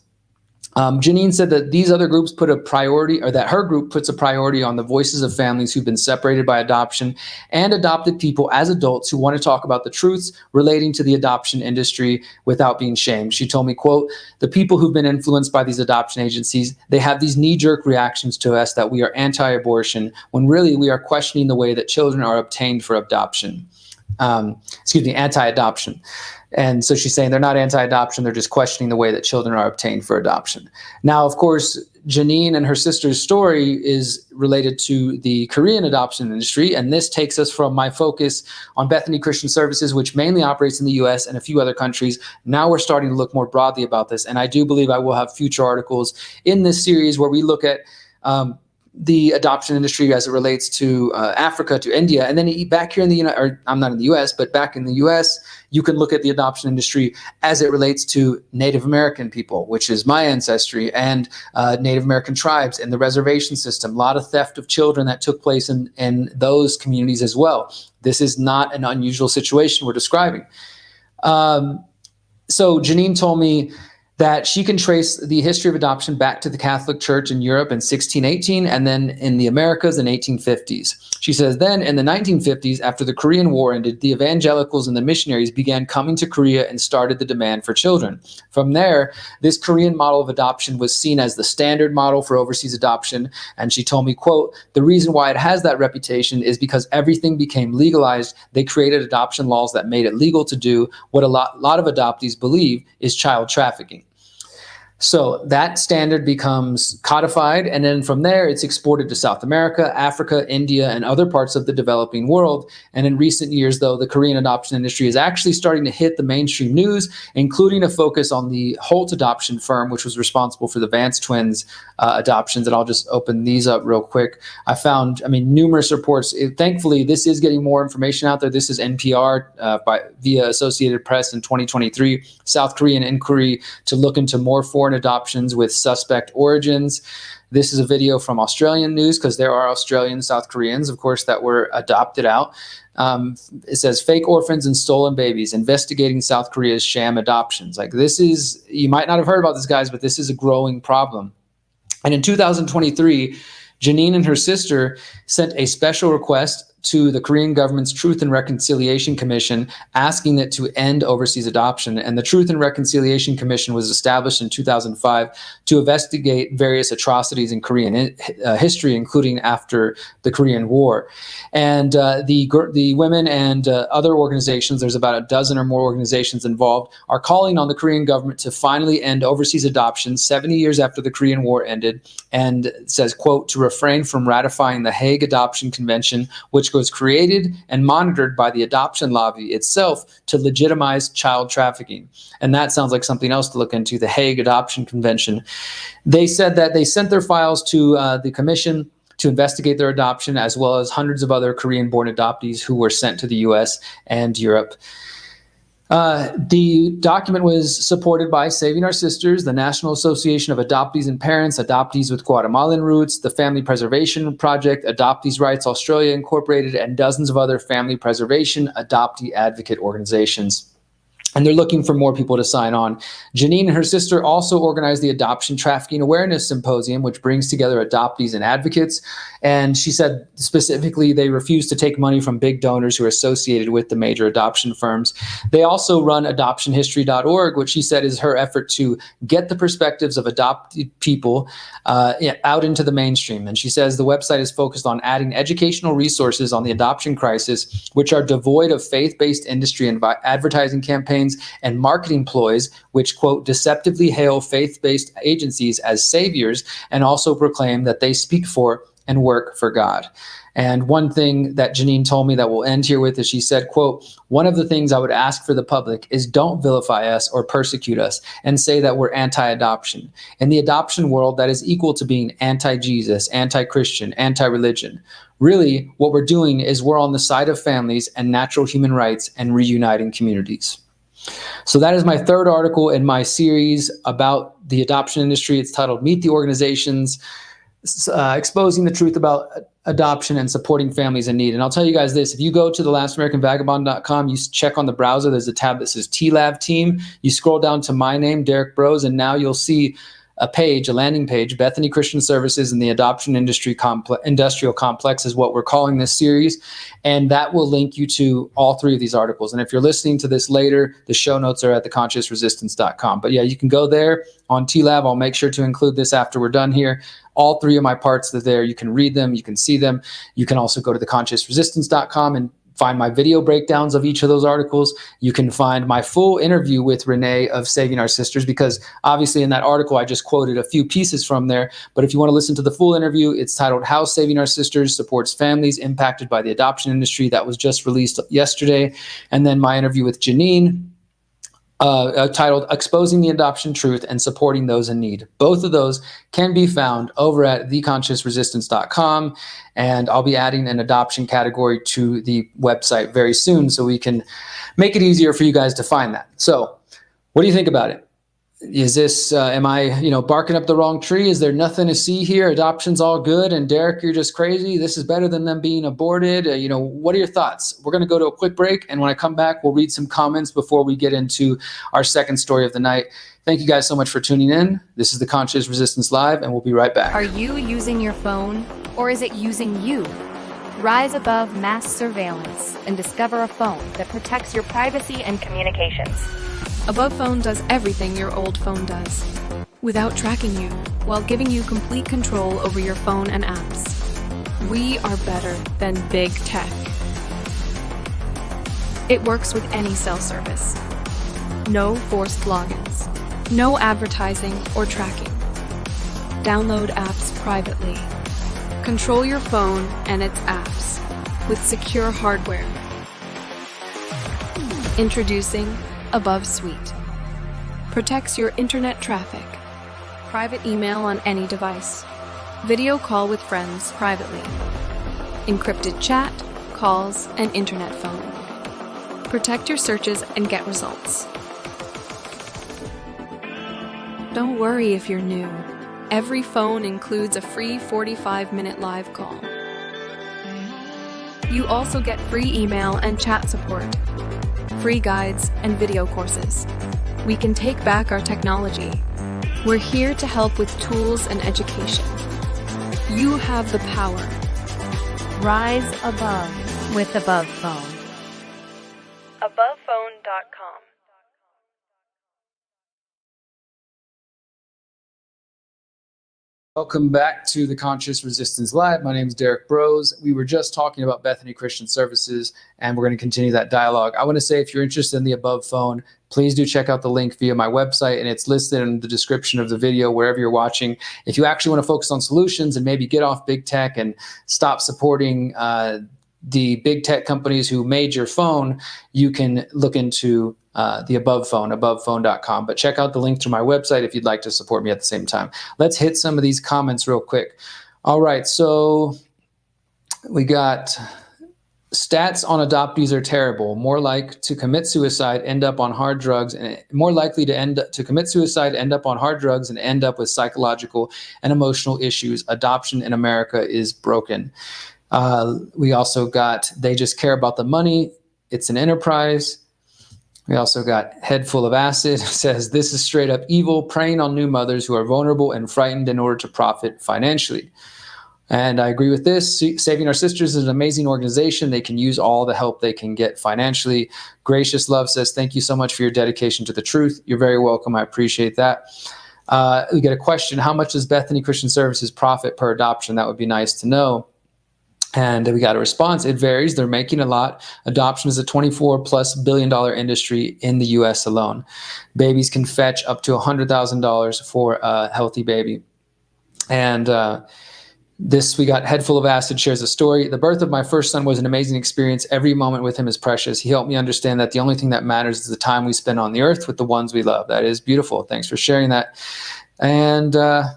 Janine said that these other groups put a priority, or that her group puts a priority on the voices of families who've been separated by adoption and adopted people as adults who want to talk about the truths relating to the adoption industry without being shamed. She told me, quote, the people who've been influenced by these adoption agencies, they have these knee-jerk reactions to us that we are anti-abortion, when really we are questioning the way that children are obtained for adoption. Anti-adoption. And so she's saying they're not anti-adoption, they're just questioning the way that children are obtained for adoption. Now, of course, Janine and her sister's story is related to the Korean adoption industry, and this takes us from my focus on Bethany Christian Services, which mainly operates in the US and a few other countries. Now we're starting to look more broadly about this, and I do believe I will have future articles in this series where we look at the adoption industry as it relates to Africa, to India, and then back here in the I'm not in the US, but back in the US, you can look at the adoption industry as it relates to Native American people, which is my ancestry, and Native American tribes and the reservation system. A lot of theft of children that took place in those communities as well. This is not an unusual situation we're describing. So Janine told me that she can trace the history of adoption back to the Catholic Church in Europe in 1618 and then in the Americas in 1850s. She says then in the 1950s, after the Korean War ended, the evangelicals and the missionaries began coming to Korea and started the demand for children. From there, this Korean model of adoption was seen as the standard model for overseas adoption. And she told me, quote, the reason why it has that reputation is because everything became legalized. They created adoption laws that made it legal to do what a lot of adoptees believe is child trafficking. So that standard becomes codified, and then from there, it's exported to South America, Africa, India, and other parts of the developing world. And in recent years, though, the Korean adoption industry is actually starting to hit the mainstream news, including a focus on the Holt adoption firm, which was responsible for the Vance twins adoptions. And I'll just open these up real quick. I found, numerous reports. Thankfully, this is getting more information out there. This is NPR via Associated Press in 2023, South Korean inquiry to look into more foreign adoptions with suspect origins. This is a video from Australian news, because there are Australian South Koreans, of course, that were adopted out. It says fake orphans and stolen babies, investigating South Korea's sham adoptions. Like, this is, you might not have heard about this, guys, but this is a growing problem. And in 2023, Janine and her sister sent a special request to the Korean government's Truth and Reconciliation Commission, asking it to end overseas adoption. And the Truth and Reconciliation Commission was established in 2005 to investigate various atrocities in Korean history, including after the Korean War. And the women and other organizations, there's about a dozen or more organizations involved, are calling on the Korean government to finally end overseas adoption 70 years after the Korean War ended, and it says, quote, to refrain from ratifying the Hague Adoption Convention, which was created and monitored by the adoption lobby itself to legitimize child trafficking. And that sounds like something else to look into, the Hague Adoption Convention. They said that they sent their files to the commission to investigate their adoption, as well as hundreds of other Korean-born adoptees who were sent to the US and Europe. The document was supported by Saving Our Sisters, the National Association of Adoptees and Parents, Adoptees with Guatemalan Roots, the Family Preservation Project, Adoptees Rights Australia Incorporated, and dozens of other family preservation adoptee advocate organizations. and they're looking for more people to sign on. Janine and her sister also organized the Adoption-Trafficking Awareness Symposium, which brings together adoptees and advocates. And she said specifically they refuse to take money from big donors who are associated with the major adoption firms. They also run adoptionhistory.org, which she said is her effort to get the perspectives of adopted people out into the mainstream. And she says the website is focused on adding educational resources on the adoption crisis, which are devoid of faith-based industry and advertising campaigns and marketing ploys, which, quote, deceptively hail faith-based agencies as saviors and also proclaim that they speak for and work for God. And one thing that Janine told me that we'll end here with is she said, quote, one of the things I would ask for the public is don't vilify us or persecute us and say that we're anti-adoption. In the adoption world, that is equal to being anti-Jesus, anti-Christian, anti-religion. Really, what we're doing is we're on the side of families and natural human rights and reuniting communities. So that is my third article in my series about the adoption industry. It's titled Meet the Organizations, Exposing the Truth About Adoption and Supporting Families in Need. And I'll tell you guys this, if you go to thelastAmericanVagabond.com, you check on the browser, there's a tab that says TLAV team. You scroll down to my name, Derrick Broze, and now you'll see a landing page, Bethany Christian Services and the Adoption Industrial Complex is what we're calling this series. And that will link you to all three of these articles. And if you're listening to this later, the show notes are at theconsciousresistance.com. But yeah, you can go there on TLAV. I'll make sure to include this after we're done here. All three of my parts are there. You can read them. You can see them. You can also go to theconsciousresistance.com and find my video breakdowns of each of those articles. You can find my full interview with Renee of Saving Our Sisters, because obviously in that article, I just quoted a few pieces from there. But if you want to listen to the full interview, it's titled How Saving Our Sisters Supports Families Impacted by the Adoption Industry. That was just released yesterday. And then my interview with Janine, titled Exposing the Adoption Truth and Supporting Those in Need. Both of those can be found over at theconsciousresistance.com, and I'll be adding an adoption category to the website very soon so we can make it easier for you guys to find that. So what do you think about it? Is this, am I, barking up the wrong tree? Is there nothing to see here? Adoption's all good, and Derrick, you're just crazy. This is better than them being aborted. What are your thoughts? We're going to go to a quick break, and when I come back, we'll read some comments before we get into our second story of the night. Thank you guys so much for tuning in. This is The Conscious Resistance Live, and we'll be right back. Are you using your phone, or is it using you? Rise above mass surveillance and discover a phone that protects your privacy and communications. Above Phone does everything your old phone does, without tracking you, while giving you complete control over your phone and apps. We are better than big tech. It works with any cell service. No forced logins, no advertising or tracking. Download apps privately. Control your phone and its apps with secure hardware. Introducing Above Suite. Protects your internet traffic. Private email on any device. Video call with friends privately. Encrypted chat, calls, and internet phone. Protect your searches and get results. Don't worry if you're new. Every phone includes a free 45-minute live call. You also get free email and chat support, free guides, and video courses. We can take back our technology. We're here to help with tools and education. You have the power. Rise above with Above Phone. AbovePhone.com. Welcome back to The Conscious Resistance Live. My name is Derrick Broze. We were just talking about Bethany Christian Services, and we're going to continue that dialogue. I want to say, if you're interested in the Above Phone, please do check out the link via my website, and it's listed in the description of the video wherever you're watching. If you actually want to focus on solutions and maybe get off big tech and stop supporting the big tech companies who made your phone, you can look into the Above Phone, AbovePhone.com. But check out the link to my website if you'd like to support me at the same time. Let's hit some of these comments real quick. All right, so we got stats on adoptees are terrible. More like to commit suicide, end up on hard drugs, and more likely to commit suicide, end up on hard drugs, and end up with psychological and emotional issues. Adoption in America is broken. We also got, they just care about the money. It's an enterprise. We also got Head Full of Acid says, this is straight up evil, preying on new mothers who are vulnerable and frightened in order to profit financially. And I agree with this. Saving Our Sisters is an amazing organization. They can use all the help they can get financially. Gracious Love says, thank you so much for your dedication to the truth. You're very welcome. I appreciate that. We get a question, how much does Bethany Christian Services profit per adoption? That would be nice to know. And we got a response. It varies. They're making a lot. Adoption is a $24+ billion industry in the U.S. alone. Babies can fetch up to $100,000 for a healthy baby. And we got Head Full of Acid shares a story. The birth of my first son was an amazing experience. Every moment with him is precious. He helped me understand that the only thing that matters is the time we spend on the earth with the ones we love. That is beautiful. Thanks for sharing that. And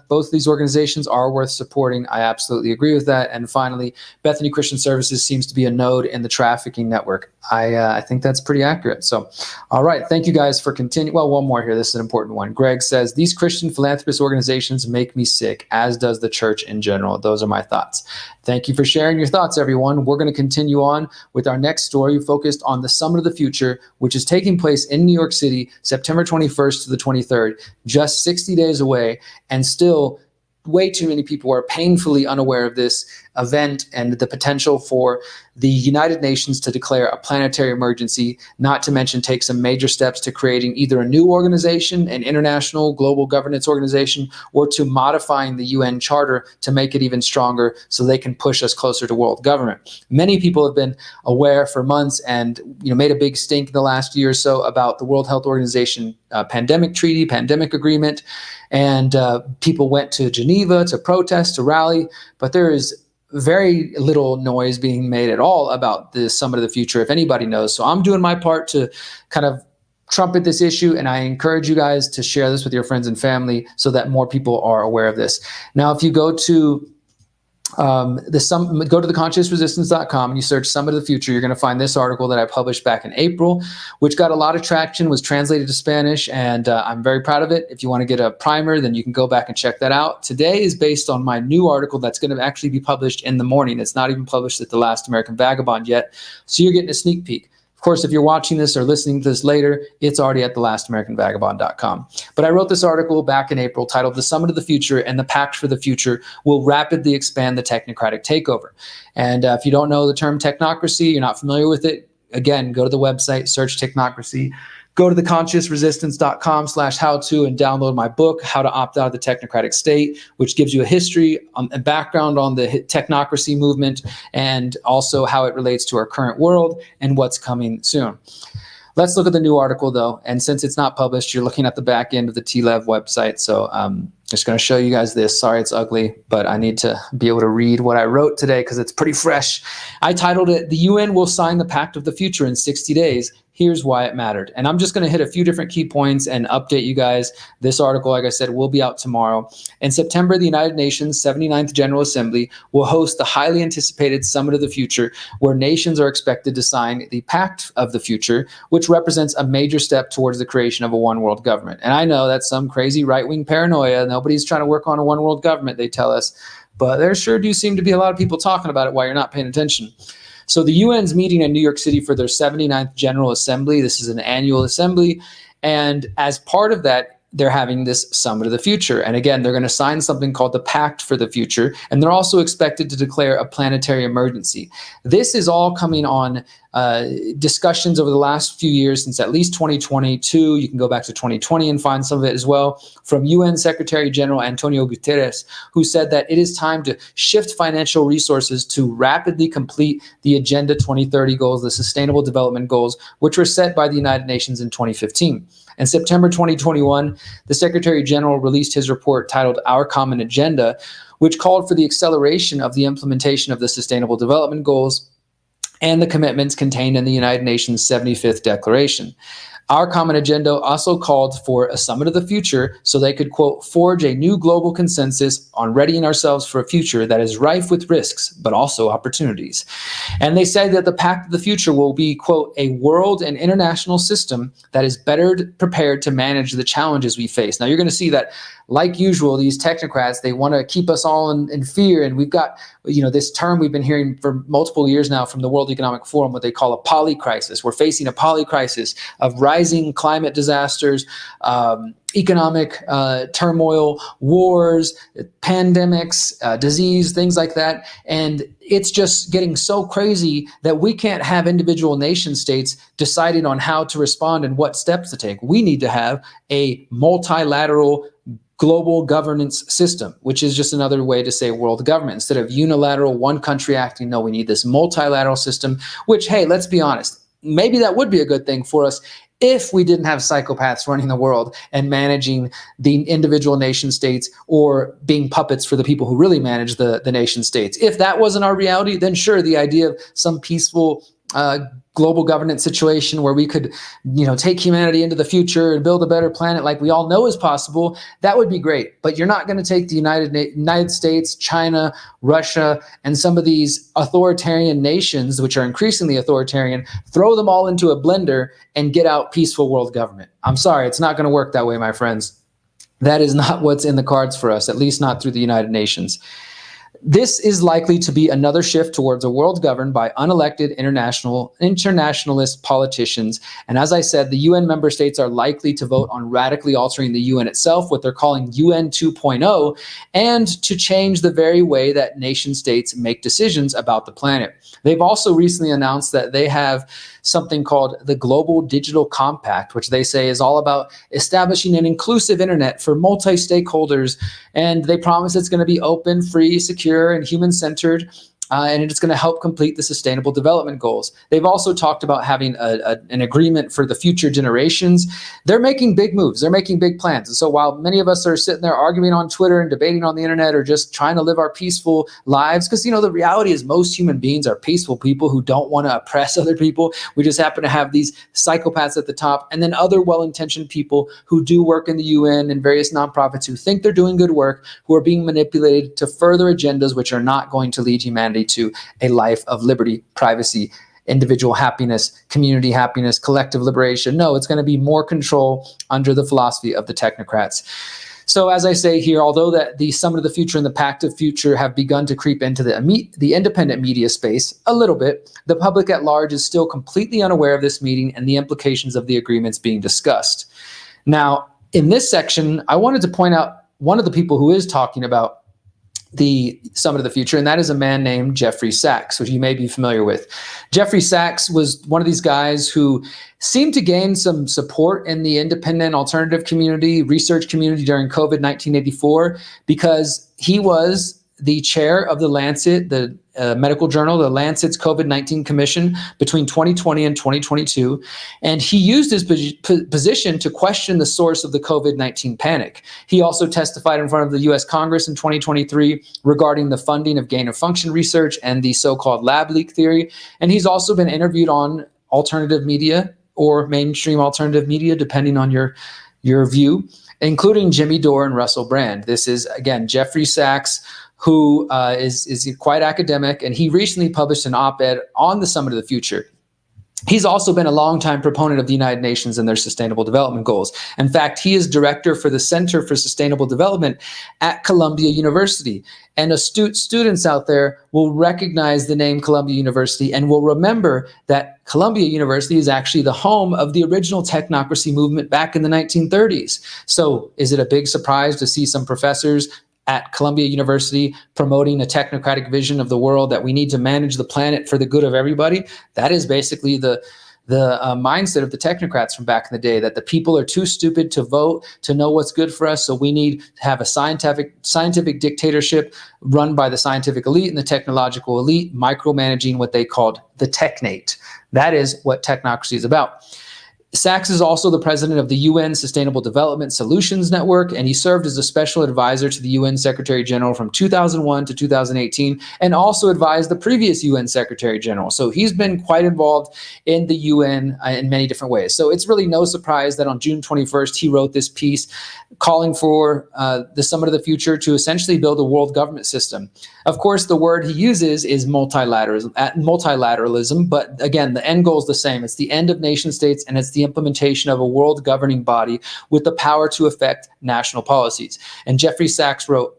both of these organizations are worth supporting. I absolutely agree with that. And finally, Bethany Christian Services seems to be a node in the trafficking network. I think that's pretty accurate. So, all right. Thank you guys for continuing. Well, one more here. This is an important one. Greg says, these Christian philanthropist organizations make me sick, as does the church in general. Those are my thoughts. Thank you for sharing your thoughts, everyone. We're going to continue on with our next story focused on the Summit of the Future, which is taking place in New York City, September 21st to the 23rd, just 60 days away, and still way too many people are painfully unaware of this event and the potential for the United Nations to declare a planetary emergency, not to mention take some major steps to creating either a new organization, an international global governance organization, or to modifying the UN Charter to make it even stronger so they can push us closer to world government. Many people have been aware for months and made a big stink in the last year or so about the World Health Organization pandemic treaty, pandemic agreement, and people went to Geneva to protest, to rally, but there is very little noise being made at all about the Summit of the Future, if anybody knows. So I'm doing my part to kind of trumpet this issue, and I encourage you guys to share this with your friends and family so that more people are aware of this. Now, if you go to go to theconsciousresistance.com and you search Summit of the Future, you're going to find this article that I published back in April, which got a lot of traction, was translated to Spanish, and I'm very proud of it. If you want to get a primer, then you can go back and check that out. Today is based on my new article that's going to actually be published in the morning. It's not even published at The Last American Vagabond yet, so you're getting a sneak peek. Of course, if you're watching this or listening to this later, it's already at thelast-american-vagabond.com. But I wrote this article back in April titled The Summit of the Future and the Pact for the Future Will Rapidly Expand the Technocratic Takeover. And if you don't know the term technocracy, you're not familiar with it, again, go to the website, search technocracy. Go to theconsciousresistance.com/how-to and download my book, How to Opt Out of the Technocratic State, which gives you a history and background on the technocracy movement and also how it relates to our current world and what's coming soon. Let's look at the new article, though. And since it's not published, you're looking at the back end of the TLAV website. So I'm just going to show you guys this. Sorry, it's ugly, but I need to be able to read what I wrote today because it's pretty fresh. I titled it, The UN Will Sign the Pact of the Future in 60 Days. Here's why it mattered. And I'm just going to hit a few different key points and update you guys. This article, like I said, will be out tomorrow. In September, the United Nations 79th General Assembly will host the highly anticipated Summit of the Future, where nations are expected to sign the Pact of the Future, which represents a major step towards the creation of a one world government. And I know that's some crazy right-wing paranoia. Nobody's trying to work on a one world government, they tell us. But there sure do seem to be a lot of people talking about it while you're not paying attention. So the UN's meeting in New York City for their 79th General Assembly. This is an annual assembly. And as part of that, they're having this Summit of the Future. And again, they're going to sign something called the Pact for the Future. And they're also expected to declare a planetary emergency. This is all coming on discussions over the last few years, since at least 2022. You can go back to 2020 and find some of it as well, from UN Secretary General Antonio Guterres, who said that it is time to shift financial resources to rapidly complete the Agenda 2030 goals, the Sustainable Development Goals, which were set by the United Nations in 2015. In September 2021, the Secretary General released his report titled Our Common Agenda, which called for the acceleration of the implementation of the Sustainable Development Goals and the commitments contained in the United Nations 75th Declaration. Our Common Agenda also called for a Summit of the Future so they could, quote, forge a new global consensus on readying ourselves for a future that is rife with risks, but also opportunities. And they said that the Pact of the Future will be, quote, a world and international system that is better prepared to manage the challenges we face. Now, you're going to see that like usual, these technocrats, they want to keep us all in fear. And we've got, this term we've been hearing for multiple years now from the World Economic Forum, what they call a polycrisis. We're facing a polycrisis of rising climate disasters, economic turmoil, wars, pandemics, disease, things like that. And it's just getting so crazy that we can't have individual nation states deciding on how to respond and what steps to take. We need to have a multilateral global governance system, which is just another way to say world government. Instead of unilateral, one country acting, no, we need this multilateral system, which, hey, let's be honest, maybe that would be a good thing for us if we didn't have psychopaths running the world and managing the individual nation states or being puppets for the people who really manage the nation states. If that wasn't our reality, then sure, the idea of some peaceful global governance situation where we could, take humanity into the future and build a better planet like we all know is possible, that would be great. But you're not going to take the United States, China, Russia, and some of these authoritarian nations, which are increasingly authoritarian, throw them all into a blender and get out peaceful world government. I'm sorry, it's not going to work that way, my friends. That is not what's in the cards for us, at least not through the United Nations. This is likely to be another shift towards a world governed by unelected internationalist politicians. And as I said, the UN member states are likely to vote on radically altering the UN itself, what they're calling UN 2.0, and to change the very way that nation states make decisions about the planet. They've also recently announced that they have something called the Global Digital Compact, which they say is all about establishing an inclusive internet for multi-stakeholders. And they promise it's going to be open, free, secure, and human-centered. And it's going to help complete the Sustainable Development Goals. They've also talked about having an agreement for the future generations. They're making big moves. They're making big plans. And so while many of us are sitting there arguing on Twitter and debating on the internet or just trying to live our peaceful lives, because, the reality is most human beings are peaceful people who don't want to oppress other people. We just happen to have these psychopaths at the top, and then other well-intentioned people who do work in the UN and various nonprofits who think they're doing good work, who are being manipulated to further agendas which are not going to lead humanity to a life of liberty, privacy, individual happiness, community happiness, collective liberation. No, it's going to be more control under the philosophy of the technocrats. So as I say here, although that the Summit of the Future and the Pact of Future have begun to creep into the independent media space a little bit, the public at large is still completely unaware of this meeting and the implications of the agreements being discussed. Now, in this section, I wanted to point out one of the people who is talking about the Summit of the Future, and that is a man named Jeffrey Sachs, which you may be familiar with. Jeffrey Sachs was one of these guys who seemed to gain some support in the independent alternative community, research community during COVID 1984, because he was the chair of the Lancet, the medical journal, the Lancet's COVID-19 Commission between 2020 and 2022. And he used his position to question the source of the COVID-19 panic. He also testified in front of the US Congress in 2023 regarding the funding of gain-of-function research and the so-called lab leak theory. And he's also been interviewed on alternative media or mainstream alternative media, depending on your view, including Jimmy Dore and Russell Brand. This is, again, Jeffrey Sachs, who is quite academic, and he recently published an op-ed on the Summit of the Future. He's also been a longtime proponent of the United Nations and their Sustainable Development Goals. In fact, he is director for the Center for Sustainable Development at Columbia University. And students out there will recognize the name Columbia University and will remember that Columbia University is actually the home of the original technocracy movement back in the 1930s. So is it a big surprise to see some professors at Columbia University promoting a technocratic vision of the world that we need to manage the planet for the good of everybody? That is basically the mindset of the technocrats from back in the day, that the people are too stupid to vote to know what's good for us. So we need to have a scientific dictatorship run by the scientific elite and the technological elite, micromanaging what they called the technate. That is what technocracy is about. Sachs is also the president of the UN Sustainable Development Solutions Network, and he served as a special advisor to the UN Secretary General from 2001 to 2018, and also advised the previous UN Secretary General. So he's been quite involved in the UN in many different ways. So it's really no surprise that on June 21st, he wrote this piece calling for the Summit of the Future to essentially build a world government system. Of course, the word he uses is multilateralism, but again, the end goal is the same. It's the end of nation states, and it's the implementation of a world governing body with the power to affect national policies. And Jeffrey Sachs wrote,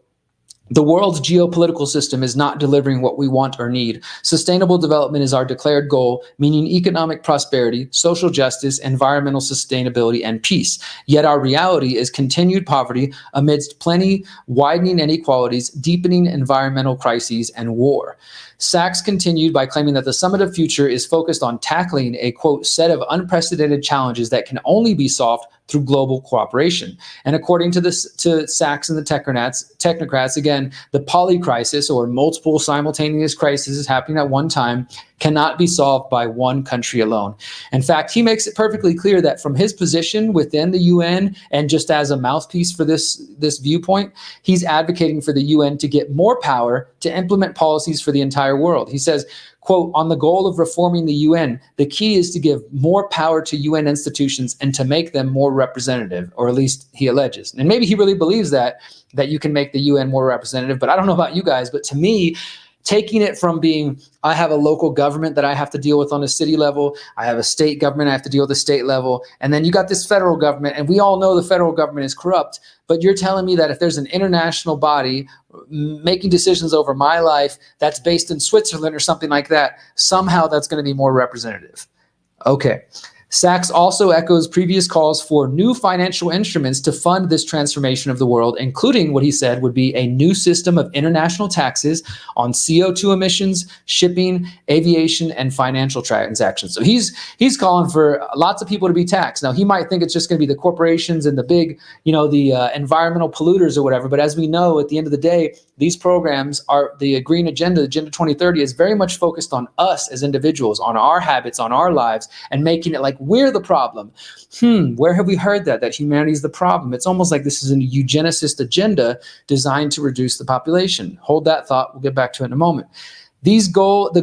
"The world's geopolitical system is not delivering what we want or need. Sustainable development is our declared goal, meaning economic prosperity, social justice, environmental sustainability, and peace. Yet our reality is continued poverty amidst plenty, widening inequalities, deepening environmental crises, and war." Sachs continued by claiming that the Summit of Future is focused on tackling a, quote, set of unprecedented challenges that can only be solved through global cooperation. And according to Sachs and the technocrats, again, the poly crisis, or multiple simultaneous crises happening at one time, cannot be solved by one country alone. In fact, he makes it perfectly clear that from his position within the UN, and just as a mouthpiece for this viewpoint, he's advocating for the UN to get more power to implement policies for the entire world. He says, quote, "On the goal of reforming the UN, the key is to give more power to UN institutions and to make them more representative," or at least he alleges. And maybe he really believes that you can make the UN more representative, but I don't know about you guys, but to me, taking it from being, I have a local government that I have to deal with on a city level, I have a state government I have to deal with at the state level, and then you got this federal government, and we all know the federal government is corrupt, but you're telling me that if there's an international body making decisions over my life that's based in Switzerland or something like that, somehow that's going to be more representative. Okay. Sachs also echoes previous calls for new financial instruments to fund this transformation of the world, including what he said would be a new system of international taxes on CO2 emissions, shipping, aviation, and financial transactions. So he's calling for lots of people to be taxed. Now, he might think it's just going to be the corporations and the big, the environmental polluters or whatever. But as we know, at the end of the day, these programs are the Green Agenda, Agenda 2030, is very much focused on us as individuals, on our habits, on our lives, and making it like we're the problem. Where have we heard that humanity is the problem? It's almost like this is a eugenicist agenda designed to reduce the population. Hold that thought. We'll get back to it in a moment. This goal of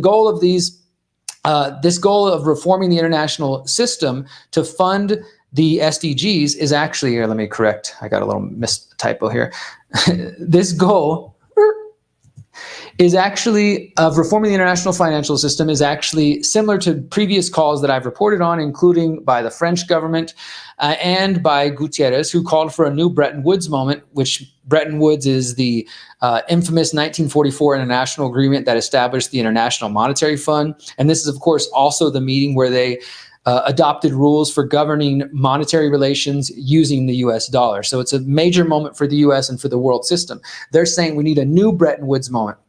reforming the international system to fund the SDGs is actually, here, let me correct. I got a little typo here. This goal is actually of reforming the international financial system is actually similar to previous calls that I've reported on, including by the French government and by Gutierrez, who called for a new Bretton Woods moment, which Bretton Woods is the infamous 1944 international agreement that established the International Monetary Fund. And this is, of course, also the meeting where they adopted rules for governing monetary relations using the US dollar. So it's a major moment for the US and for the world system. They're saying we need a new Bretton Woods moment.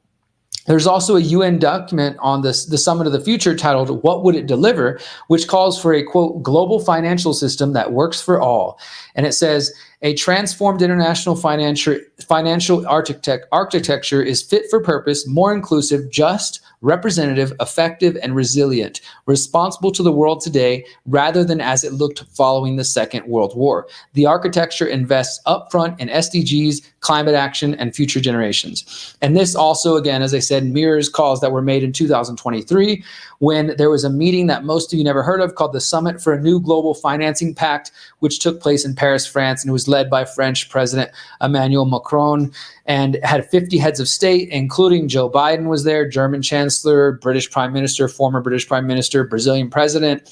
There's also a UN document on the Summit of the Future titled, "What Would It Deliver?" which calls for a, quote, global financial system that works for all. And it says, "A transformed international financial architecture is fit for purpose, more inclusive, just, representative, effective, and resilient, responsible to the world today rather than as it looked following the Second World War. The architecture invests upfront in SDGs, climate action, and future generations." And this also, again, as I said, mirrors calls that were made in 2023 when there was a meeting that most of you never heard of called the Summit for a New Global Financing Pact, which took place in Paris, France, and it was led by French President Emmanuel Macron, and had 50 heads of state, including Joe Biden was there, German Chancellor, British Prime Minister, former British Prime Minister, Brazilian President,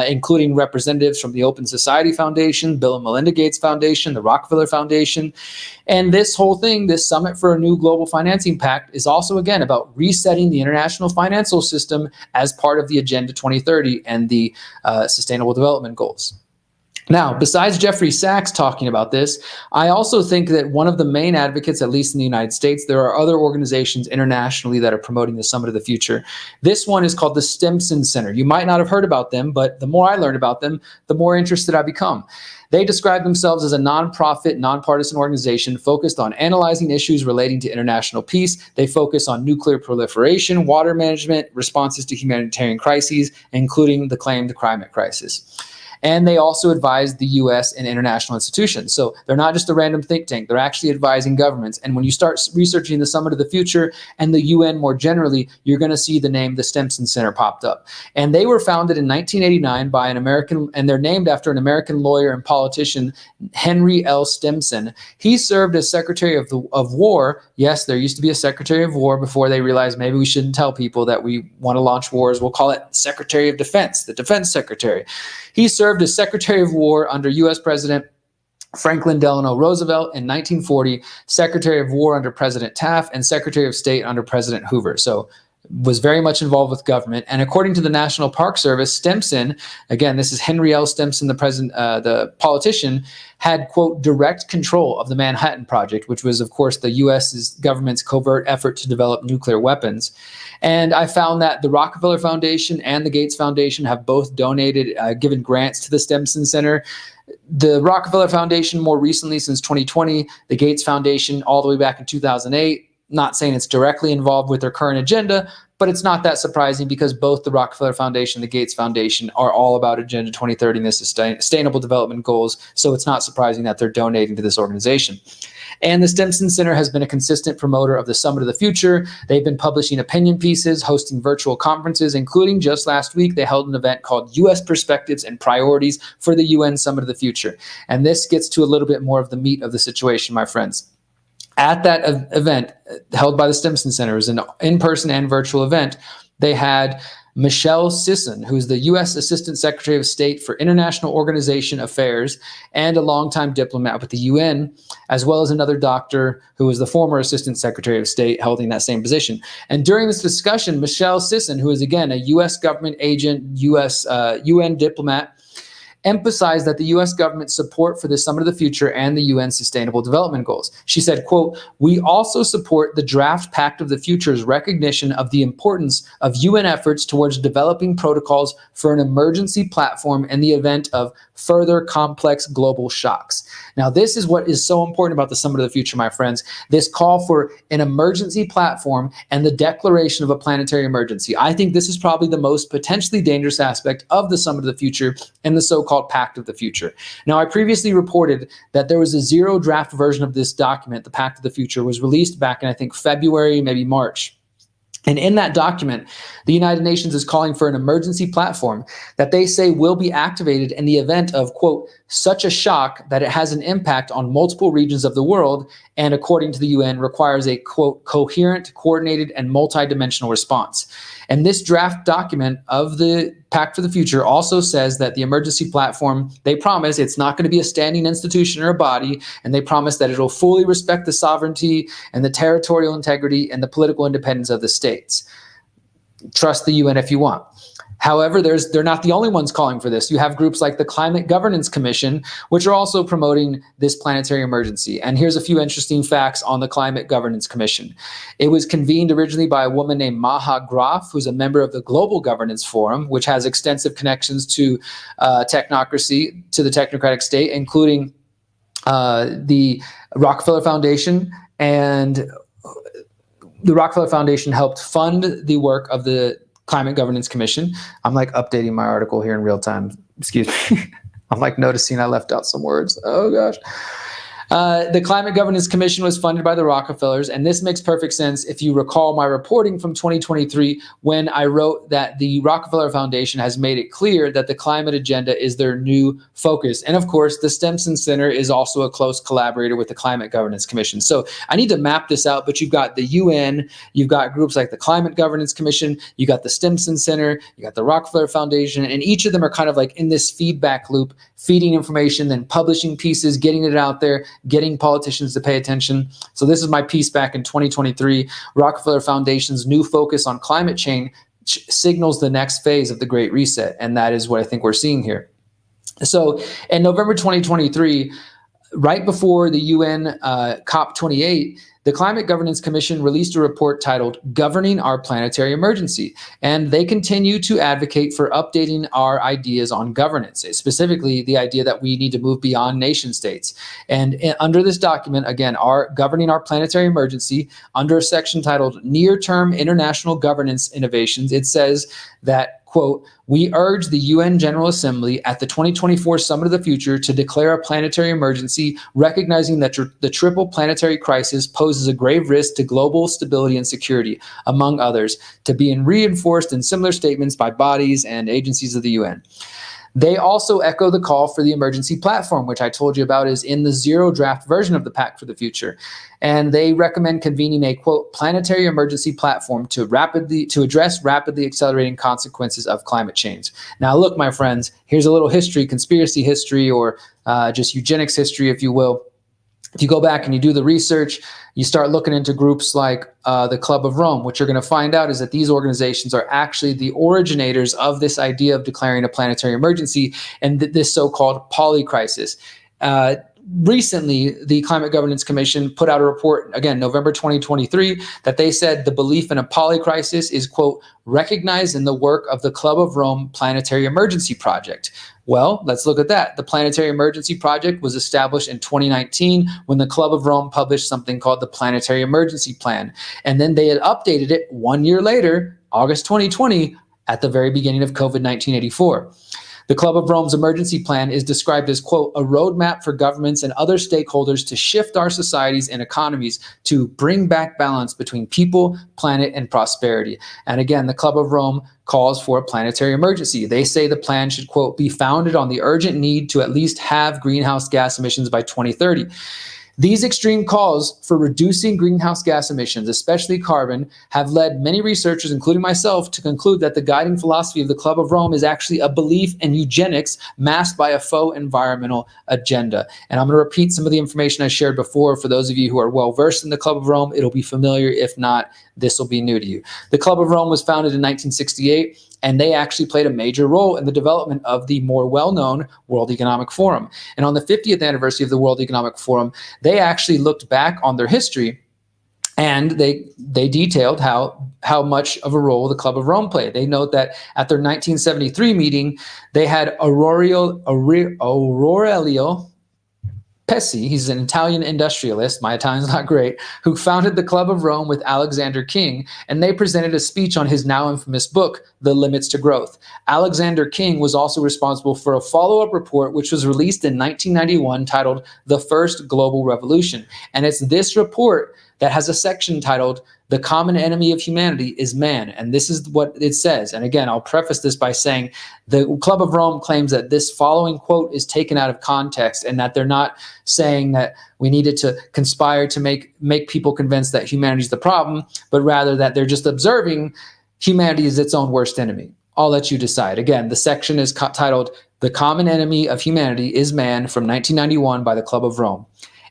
including representatives from the Open Society Foundation, Bill and Melinda Gates Foundation, the Rockefeller Foundation. And this whole thing, this Summit for a New Global Financing Pact, is also, again, about resetting the international financial system as part of the Agenda 2030 and the Sustainable Development Goals. Now, besides Jeffrey Sachs talking about this, I also think that one of the main advocates, at least in the United States, there are other organizations internationally that are promoting the Summit of the Future. This one is called the Stimson Center. You might not have heard about them, but the more I learn about them, the more interested I become. They describe themselves as a nonprofit, nonpartisan organization focused on analyzing issues relating to international peace. They focus on nuclear proliferation, water management, responses to humanitarian crises, including the claimed climate crisis. And they also advise the U.S. and international institutions. So they're not just a random think tank. They're actually advising governments. And when you start researching the Summit of the Future and the UN more generally, you're going to see the name, the Stimson Center, popped up. And they were founded in 1989 by an American, and they're named after an American lawyer and politician, Henry L. Stimson. He served as Secretary of War. Yes, there used to be a Secretary of War before they realized maybe we shouldn't tell people that we want to launch wars. We'll call it Secretary of Defense, the Defense Secretary. He served served as Secretary of War under U.S. President Franklin Delano Roosevelt in 1940, Secretary of War under President Taft, and Secretary of State under President Hoover. So was very much involved with government. And according to the National Park Service, Stimson, again, this is Henry L. Stimson, the politician, had, quote, direct control of the Manhattan Project, which was, of course, the U.S. government's covert effort to develop nuclear weapons. And I found that the Rockefeller Foundation and the Gates Foundation have both donated, given grants to the Stimson Center. The Rockefeller Foundation more recently, since 2020, the Gates Foundation all the way back in 2008. Not saying it's directly involved with their current agenda, but it's not that surprising because both the Rockefeller Foundation and the Gates Foundation are all about Agenda 2030 and the Sustainable Development Goals, so it's not surprising that they're donating to this organization. And the Stimson Center has been a consistent promoter of the Summit of the Future. They've been publishing opinion pieces, hosting virtual conferences, including just last week, they held an event called U.S. Perspectives and Priorities for the UN Summit of the Future. And this gets to a little bit more of the meat of the situation, my friends. At that event held by the Stimson Center, it was an in-person and virtual event, they had Michelle Sisson, who's the U.S. Assistant Secretary of State for International Organization Affairs and a longtime diplomat with the UN, as well as another doctor who was the former Assistant Secretary of State holding that same position. And during this discussion, Michelle Sisson, who is, again, a U.S. government agent, U.S. UN diplomat, emphasized that the U.S. government's support for the Summit of the Future and the UN Sustainable Development Goals. She said, quote, "We also support the draft Pact of the Future's recognition of the importance of UN efforts towards developing protocols for an emergency platform in the event of further complex global shocks." Now, this is what is so important about the Summit of the Future, my friends. This call for an emergency platform and the declaration of a planetary emergency. I think this is probably the most potentially dangerous aspect of the Summit of the Future and the so-called Pact of the Future. Now, I previously reported that there was a zero draft version of this document. The Pact of the Future was released back in, I think, February, maybe March. And in that document, the United Nations is calling for an emergency platform that they say will be activated in the event of, quote, such a shock that it has an impact on multiple regions of the world and, according to the UN, requires a, quote, coherent, coordinated, and multidimensional response. And this draft document of the Pact for the Future also says that the emergency platform, they promise it's not going to be a standing institution or a body, and they promise that it'll fully respect the sovereignty and the territorial integrity and the political independence of the states. Trust the UN if you want. However, they're not the only ones calling for this. You have groups like the Climate Governance Commission, which are also promoting this planetary emergency. And here's a few interesting facts on the Climate Governance Commission. It was convened originally by a woman named Maha Graf, who's a member of the Global Governance Forum, which has extensive connections to technocracy, to the technocratic state, including the Rockefeller Foundation. And the Rockefeller Foundation helped fund the work of the Climate Governance Commission. I'm like updating my article here in real time. Excuse me. I'm like noticing I left out some words. Oh gosh. The Climate Governance Commission was funded by the Rockefellers, and this makes perfect sense if you recall my reporting from 2023 when I wrote that the Rockefeller Foundation has made it clear that the climate agenda is their new focus. And of course, the Stimson Center is also a close collaborator with the Climate Governance Commission. So I need to map this out, but you've got the UN, you've got groups like the Climate Governance Commission, you got the Stimson Center, you got the Rockefeller Foundation, and each of them are kind of like in this feedback loop, feeding information, then publishing pieces, getting it out there, getting politicians to pay attention. So this is my piece back in 2023. Rockefeller Foundation's new focus on climate change signals the next phase of the Great Reset. And that is what I think we're seeing here. So in November 2023, right before the UN COP28, the Climate Governance Commission released a report titled Governing Our Planetary Emergency, and they continue to advocate for updating our ideas on governance, specifically the idea that we need to move beyond nation states. And under this document, again, Governing Our Planetary Emergency, under a section titled Near-Term International Governance Innovations, it says that, quote, "We urge the UN General Assembly at the 2024 Summit of the Future to declare a planetary emergency, recognizing that the triple planetary crisis poses a grave risk to global stability and security, among others, to be reinforced in similar statements by bodies and agencies of the UN." They also echo the call for the emergency platform, which I told you about is in the zero draft version of the Pact for the Future. And they recommend convening a, quote, planetary emergency platform to address rapidly accelerating consequences of climate change. Now, look, my friends, here's a little history, conspiracy history, or just eugenics history, if you will. If you go back and you do the research, you start looking into groups like the Club of Rome, what you're going to find out is that these organizations are actually the originators of this idea of declaring a planetary emergency and this so-called polycrisis. Recently, the Climate Governance Commission put out a report, again, November 2023, that they said the belief in a polycrisis is, quote, recognized in the work of the Club of Rome Planetary Emergency Project. Well, let's look at that. The Planetary Emergency Project was established in 2019 when the Club of Rome published something called the Planetary Emergency Plan. And then they had updated it 1 year later, August 2020, at the very beginning of COVID-19 84. The Club of Rome's emergency plan is described as, quote, a roadmap for governments and other stakeholders to shift our societies and economies to bring back balance between people, planet, and prosperity. And again, the Club of Rome calls for a planetary emergency. They say the plan should, quote, be founded on the urgent need to at least halve greenhouse gas emissions by 2030. These extreme calls for reducing greenhouse gas emissions, especially carbon, have led many researchers, including myself, to conclude that the guiding philosophy of the Club of Rome is actually a belief in eugenics masked by a faux environmental agenda. And I'm going to repeat some of the information I shared before. For those of you who are well versed in the Club of Rome, it'll be familiar. If not, this will be new to you. The Club of Rome was founded in 1968. And they actually played a major role in the development of the more well-known World Economic Forum. And on the 50th anniversary of the World Economic Forum, they actually looked back on their history and they detailed how much of a role the Club of Rome played. They note that at their 1973 meeting, they had Aurelio Pesci, he's an Italian industrialist, my Italian's not great, who founded the Club of Rome with Alexander King, and they presented a speech on his now infamous book, The Limits to Growth. Alexander King was also responsible for a follow-up report which was released in 1991 titled The First Global Revolution. And it's this report that has a section titled The Common Enemy of Humanity is Man. And this is what it says. And again, I'll preface this by saying the Club of Rome claims that this following quote is taken out of context and that they're not saying that we needed to conspire to make people convinced that humanity is the problem, but rather that they're just observing humanity is its own worst enemy. I'll let you decide. Again, the section is titled The Common Enemy of Humanity is Man from 1991 by the Club of Rome.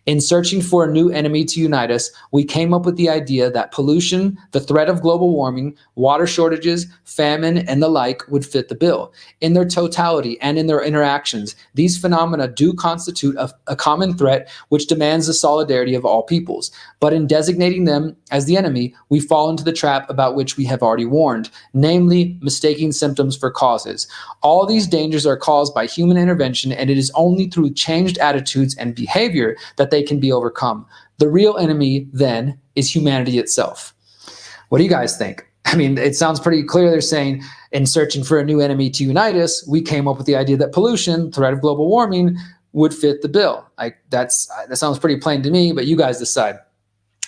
In searching for a new enemy to unite us, we came up with the idea that pollution, the threat of global warming, water shortages, famine, and the like would fit the bill. In their totality and in their interactions, these phenomena do constitute a common threat which demands the solidarity of all peoples. But in designating them as the enemy, we fall into the trap about which we have already warned, namely mistaking symptoms for causes. All these dangers are caused by human intervention, and it is only through changed attitudes and behavior that they can be overcome. The real enemy, then, is humanity itself. What do you guys think? I mean, it sounds pretty clear. They're saying, in searching for a new enemy to unite us, we came up with the idea that pollution, threat of global warming, would fit the bill. That sounds pretty plain to me, but you guys decide.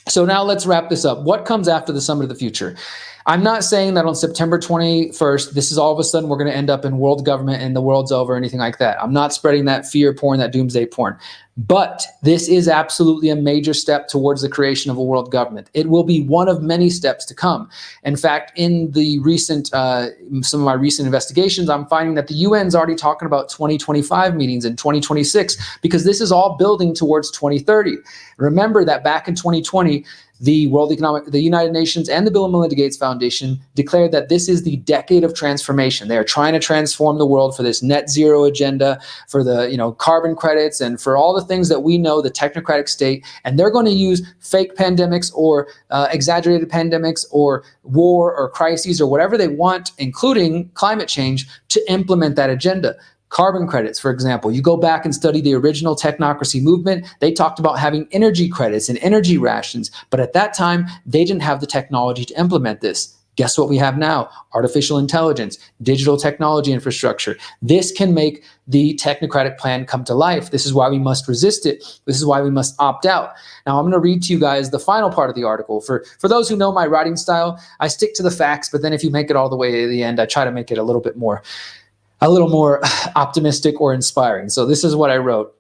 So now let's wrap this up. What comes after the Summit of the Future? I'm not saying that on September 21st, this is all of a sudden we're going to end up in world government and the world's over or anything like that. I'm not spreading that fear porn, that doomsday porn. But this is absolutely a major step towards the creation of a world government. It will be one of many steps to come. In fact, in the recent, some of my recent investigations, I'm finding that the UN's already talking about 2025 meetings in 2026 because this is all building towards 2030. Remember that back in 2020, the United Nations and the Bill and Melinda Gates Foundation declared that this is the decade of transformation. They are trying to transform the world for this net zero agenda, for the carbon credits, and for all the things that we know, the technocratic state. And they're going to use fake pandemics or exaggerated pandemics or war or crises or whatever they want, including climate change, to implement that agenda. Carbon credits, for example, you go back and study the original technocracy movement, they talked about having energy credits and energy rations, but at that time, they didn't have the technology to implement this. Guess what we have now? Artificial intelligence, digital technology infrastructure. This can make the technocratic plan come to life. This is why we must resist it. This is why we must opt out. Now, I'm going to read to you guys the final part of the article. For those who know my writing style, I stick to the facts, but then if you make it all the way to the end, I try to make it a little bit more a little more optimistic or inspiring. So this is what I wrote.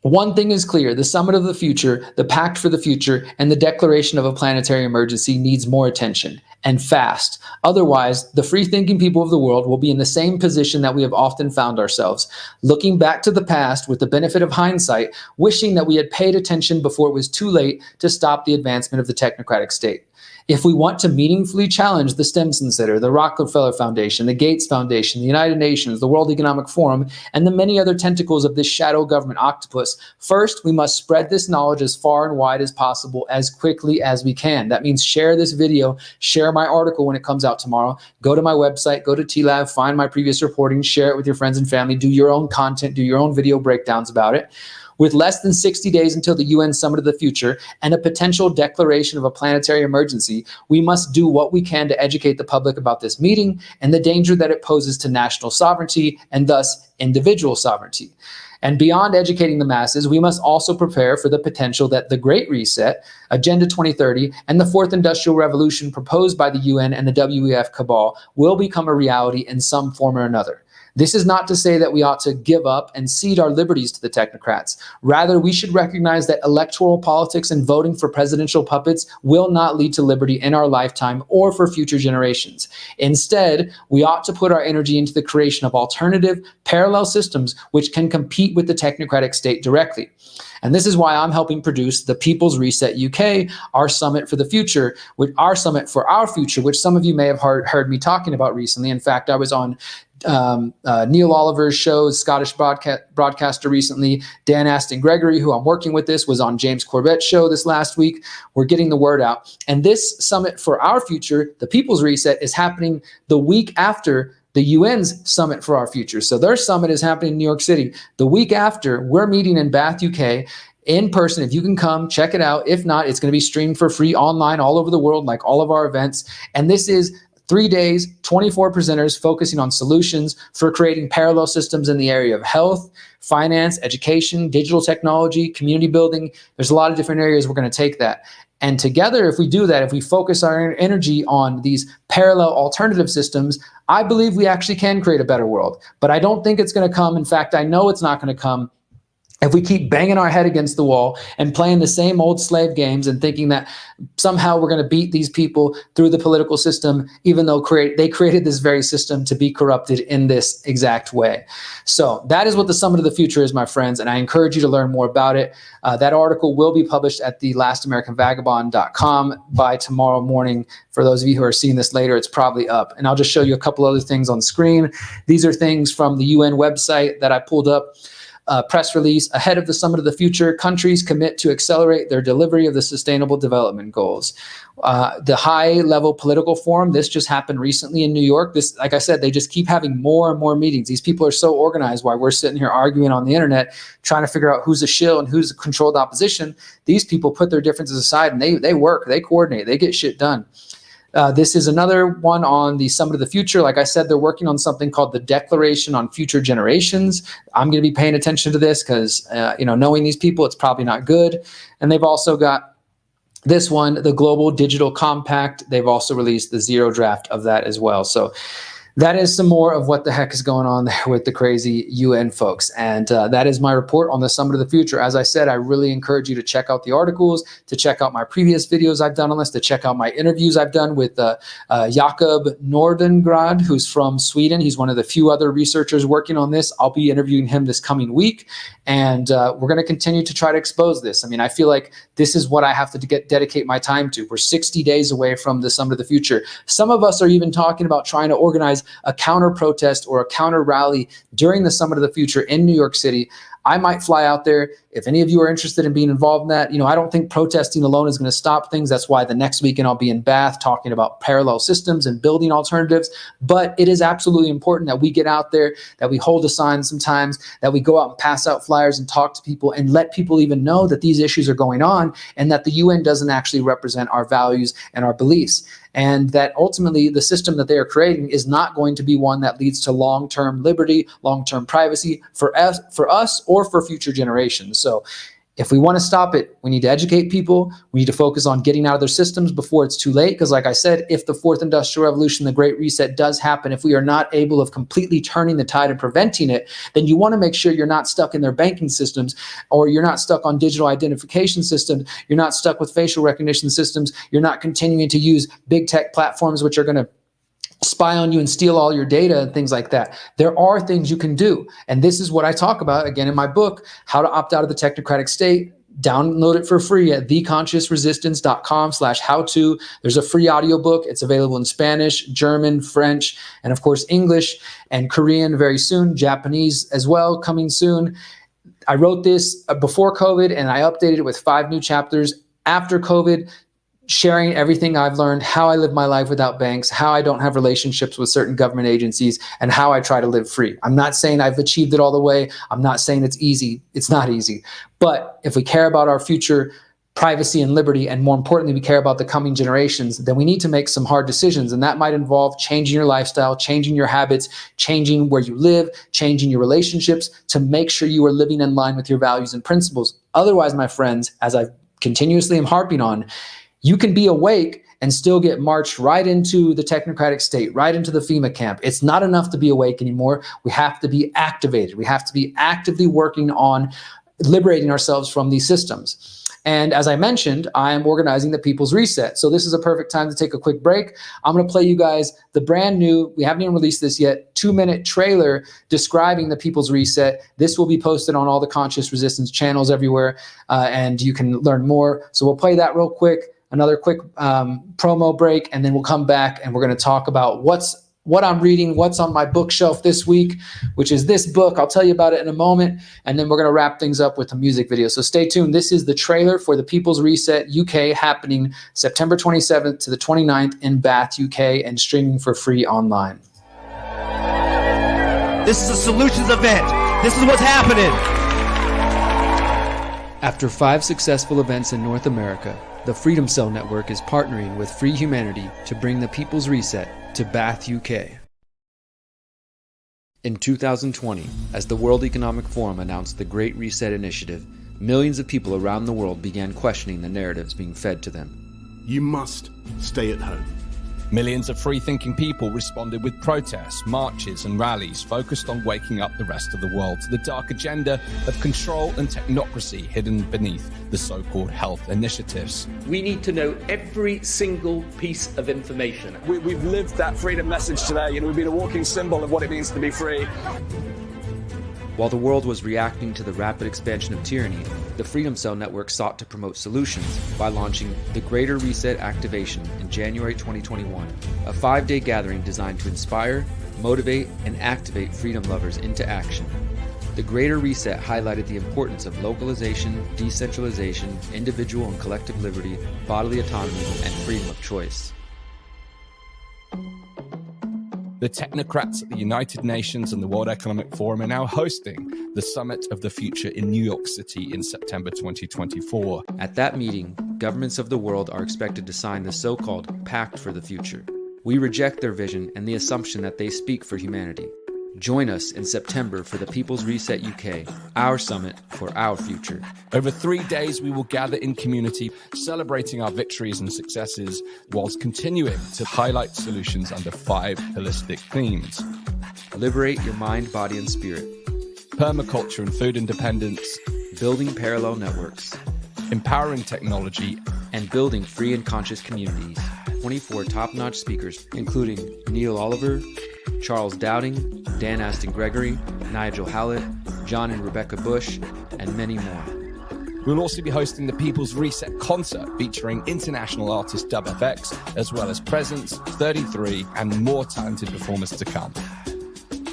One thing is clear, the Summit of the Future, the Pact for the Future, and the declaration of a planetary emergency needs more attention, and fast. Otherwise, the free-thinking people of the world will be in the same position that we have often found ourselves, looking back to the past with the benefit of hindsight, wishing that we had paid attention before it was too late to stop the advancement of the technocratic state. If we want to meaningfully challenge the Stimson Center, the Rockefeller Foundation, the Gates Foundation, the United Nations, the World Economic Forum, and the many other tentacles of this shadow government octopus, first, we must spread this knowledge as far and wide as possible, as quickly as we can. That means share this video, share my article when it comes out tomorrow, go to my website, go to TLAV, find my previous reporting, share it with your friends and family, do your own content, do your own video breakdowns about it. With less than 60 days until the UN Summit of the Future and a potential declaration of a planetary emergency, we must do what we can to educate the public about this meeting and the danger that it poses to national sovereignty and thus individual sovereignty. And beyond educating the masses, we must also prepare for the potential that the Great Reset, Agenda 2030, and the Fourth Industrial Revolution proposed by the UN and the WEF cabal will become a reality in some form or another. This is not to say that we ought to give up and cede our liberties to the technocrats. Rather, we should recognize that electoral politics and voting for presidential puppets will not lead to liberty in our lifetime or for future generations. Instead, we ought to put our energy into the creation of alternative, parallel systems which can compete with the technocratic state directly. And this is why I'm helping produce the People's Reset UK, our summit for the future, our summit for our future, which some of you may have heard me talking about recently. In fact, I was on Neil Oliver's show, Scottish broadcaster recently. Dan Aston Gregory, who I'm working with this, was on James Corbett's show this last week. We're getting the word out. And this summit for our future, the People's Reset, is happening the week after the UN's Summit for Our Future. So their summit is happening in New York City. The week after, we're meeting in Bath, UK, in person. If you can come, check it out. If not, it's going to be streamed for free online all over the world, like all of our events. And this is 3 days, 24 presenters focusing on solutions for creating parallel systems in the area of health, finance, education, digital technology, community building. There's a lot of different areas we're going to take that. And together, if we do that, if we focus our energy on these parallel alternative systems, I believe we actually can create a better world. But I don't think it's going to come. In fact, I know it's not going to come if we keep banging our head against the wall and playing the same old slave games and thinking that somehow we're going to beat these people through the political system, even though they created this very system to be corrupted in this exact way. So that is what the Summit of the Future is, my friends, and I encourage you to learn more about it. That article will be published at thelastamericanvagabond.com by tomorrow morning. For those of you who are seeing this later, it's probably up. And I'll just show you a couple other things on the screen. These are things from the UN website that I pulled up. Press release, ahead of the Summit of the Future, countries commit to accelerate their delivery of the Sustainable Development Goals. The high-level political forum, this just happened recently in New York. This, like I said, they just keep having more and more meetings. These people are so organized while we're sitting here arguing on the internet, trying to figure out who's a shill and who's a controlled opposition. These people put their differences aside and they work, they coordinate, they get shit done. This is another one on the Summit of the Future. Like I said, they're working on something called the Declaration on Future Generations. I'm going to be paying attention to this because, knowing these people, it's probably not good. And they've also got this one, the Global Digital Compact. They've also released the zero draft of that as well. So that is some more of what the heck is going on there with the crazy UN folks. And that is my report on the Summit of the Future. As I said, I really encourage you to check out the articles, to check out my previous videos I've done on this, to check out my interviews I've done with Jakob Nordengrad, who's from Sweden. He's one of the few other researchers working on this. I'll be interviewing him this coming week. And we're going to continue to try to expose this. I mean, I feel like this is what I have to dedicate my time to. We're 60 days away from the Summit of the Future. Some of us are even talking about trying to organize a counter protest or a counter rally during the Summit of the Future in New York City. I might fly out there. If any of you are interested in being involved in that, I don't think protesting alone is going to stop things. That's why the next weekend I'll be in Bath talking about parallel systems and building alternatives. But it is absolutely important that we get out there, that we hold a sign sometimes, that we go out and pass out flyers and talk to people and let people even know that these issues are going on and that the UN doesn't actually represent our values and our beliefs. And that ultimately the system that they are creating is not going to be one that leads to long-term liberty, long-term privacy for us or for future generations. So If we want to stop it, we need to educate people. We need to focus on getting out of their systems before it's too late. Because like I said, if the fourth industrial revolution, the Great Reset does happen, if we are not able of completely turning the tide and preventing it, then you want to make sure you're not stuck in their banking systems, or you're not stuck on digital identification systems. You're not stuck with facial recognition systems. You're not continuing to use big tech platforms, which are going to spy on you and steal all your data and things like that. There are things you can do. And this is what I talk about again in my book, How to Opt Out of the Technocratic State. Download it for free at theconsciousresistance.com/how-to. There's a free audiobook. It's available in Spanish, German, French, and of course, English and Korean very soon, Japanese as well coming soon. I wrote this before COVID and I updated it with 5 new chapters after COVID, sharing everything I've learned, how I live my life without banks, how I don't have relationships with certain government agencies, and how I try to live free. I'm not saying I've achieved it all the way. I'm not saying it's easy. It's not easy. But if we care about our future privacy and liberty, and more importantly, we care about the coming generations, then we need to make some hard decisions. And that might involve changing your lifestyle, changing your habits, changing where you live, changing your relationships to make sure you are living in line with your values and principles. Otherwise, my friends, as I continuously am harping on, you can be awake and still get marched right into the technocratic state, right into the FEMA camp. It's not enough to be awake anymore. We have to be activated. We have to be actively working on liberating ourselves from these systems. And as I mentioned, I am organizing the People's Reset. So this is a perfect time to take a quick break. I'm going to play you guys the brand new, we haven't even released this yet, 2-minute trailer describing the People's Reset. This will be posted on all the Conscious Resistance channels everywhere, and you can learn more. So we'll play that real quick. Another quick promo break, and then we'll come back and we're going to talk about what I'm reading, what's on my bookshelf this week, which is this book. I'll tell you about it in a moment, and then we're going to wrap things up with a music video. So stay tuned. This is the trailer for the People's Reset UK, happening September 27th to the 29th in Bath, UK, and streaming for free online. This is a solutions event. This is what's happening. After 5 successful events in North America, the Freedom Cell Network is partnering with Free Humanity to bring the People's Reset to Bath, UK. In 2020, as the World Economic Forum announced the Great Reset Initiative, millions of people around the world began questioning the narratives being fed to them. You must stay at home. Millions of free-thinking people responded with protests, marches and rallies focused on waking up the rest of the world to the dark agenda of control and technocracy hidden beneath the so-called health initiatives. We need to know every single piece of information. We've lived that freedom message today, and we've been a walking symbol of what it means to be free. While the world was reacting to the rapid expansion of tyranny, the Freedom Cell Network sought to promote solutions by launching the Greater Reset Activation in January 2021, a 5-day gathering designed to inspire, motivate, and activate freedom lovers into action. The Greater Reset highlighted the importance of localization, decentralization, individual and collective liberty, bodily autonomy, and freedom of choice. The technocrats at the United Nations and the World Economic Forum are now hosting the Summit of the Future in New York City in September 2024. At that meeting, governments of the world are expected to sign the so-called Pact for the Future. We reject their vision and the assumption that they speak for humanity. Join us in September for the People's Reset UK, our summit for our future. Over 3 days, we will gather in community, celebrating our victories and successes, whilst continuing to highlight solutions under 5 holistic themes. Liberate your mind, body, and spirit. Permaculture and food independence. Building parallel networks. Empowering technology. And building free and conscious communities. 24 top-notch speakers, including Neil Oliver, Charles Dowding, Dan Aston Gregory, Nigel Howlett, John and Rebecca Bush, and many more. We'll also be hosting the People's Reset concert featuring international artist Dub FX, as well as Presence, 33, and more talented performers to come.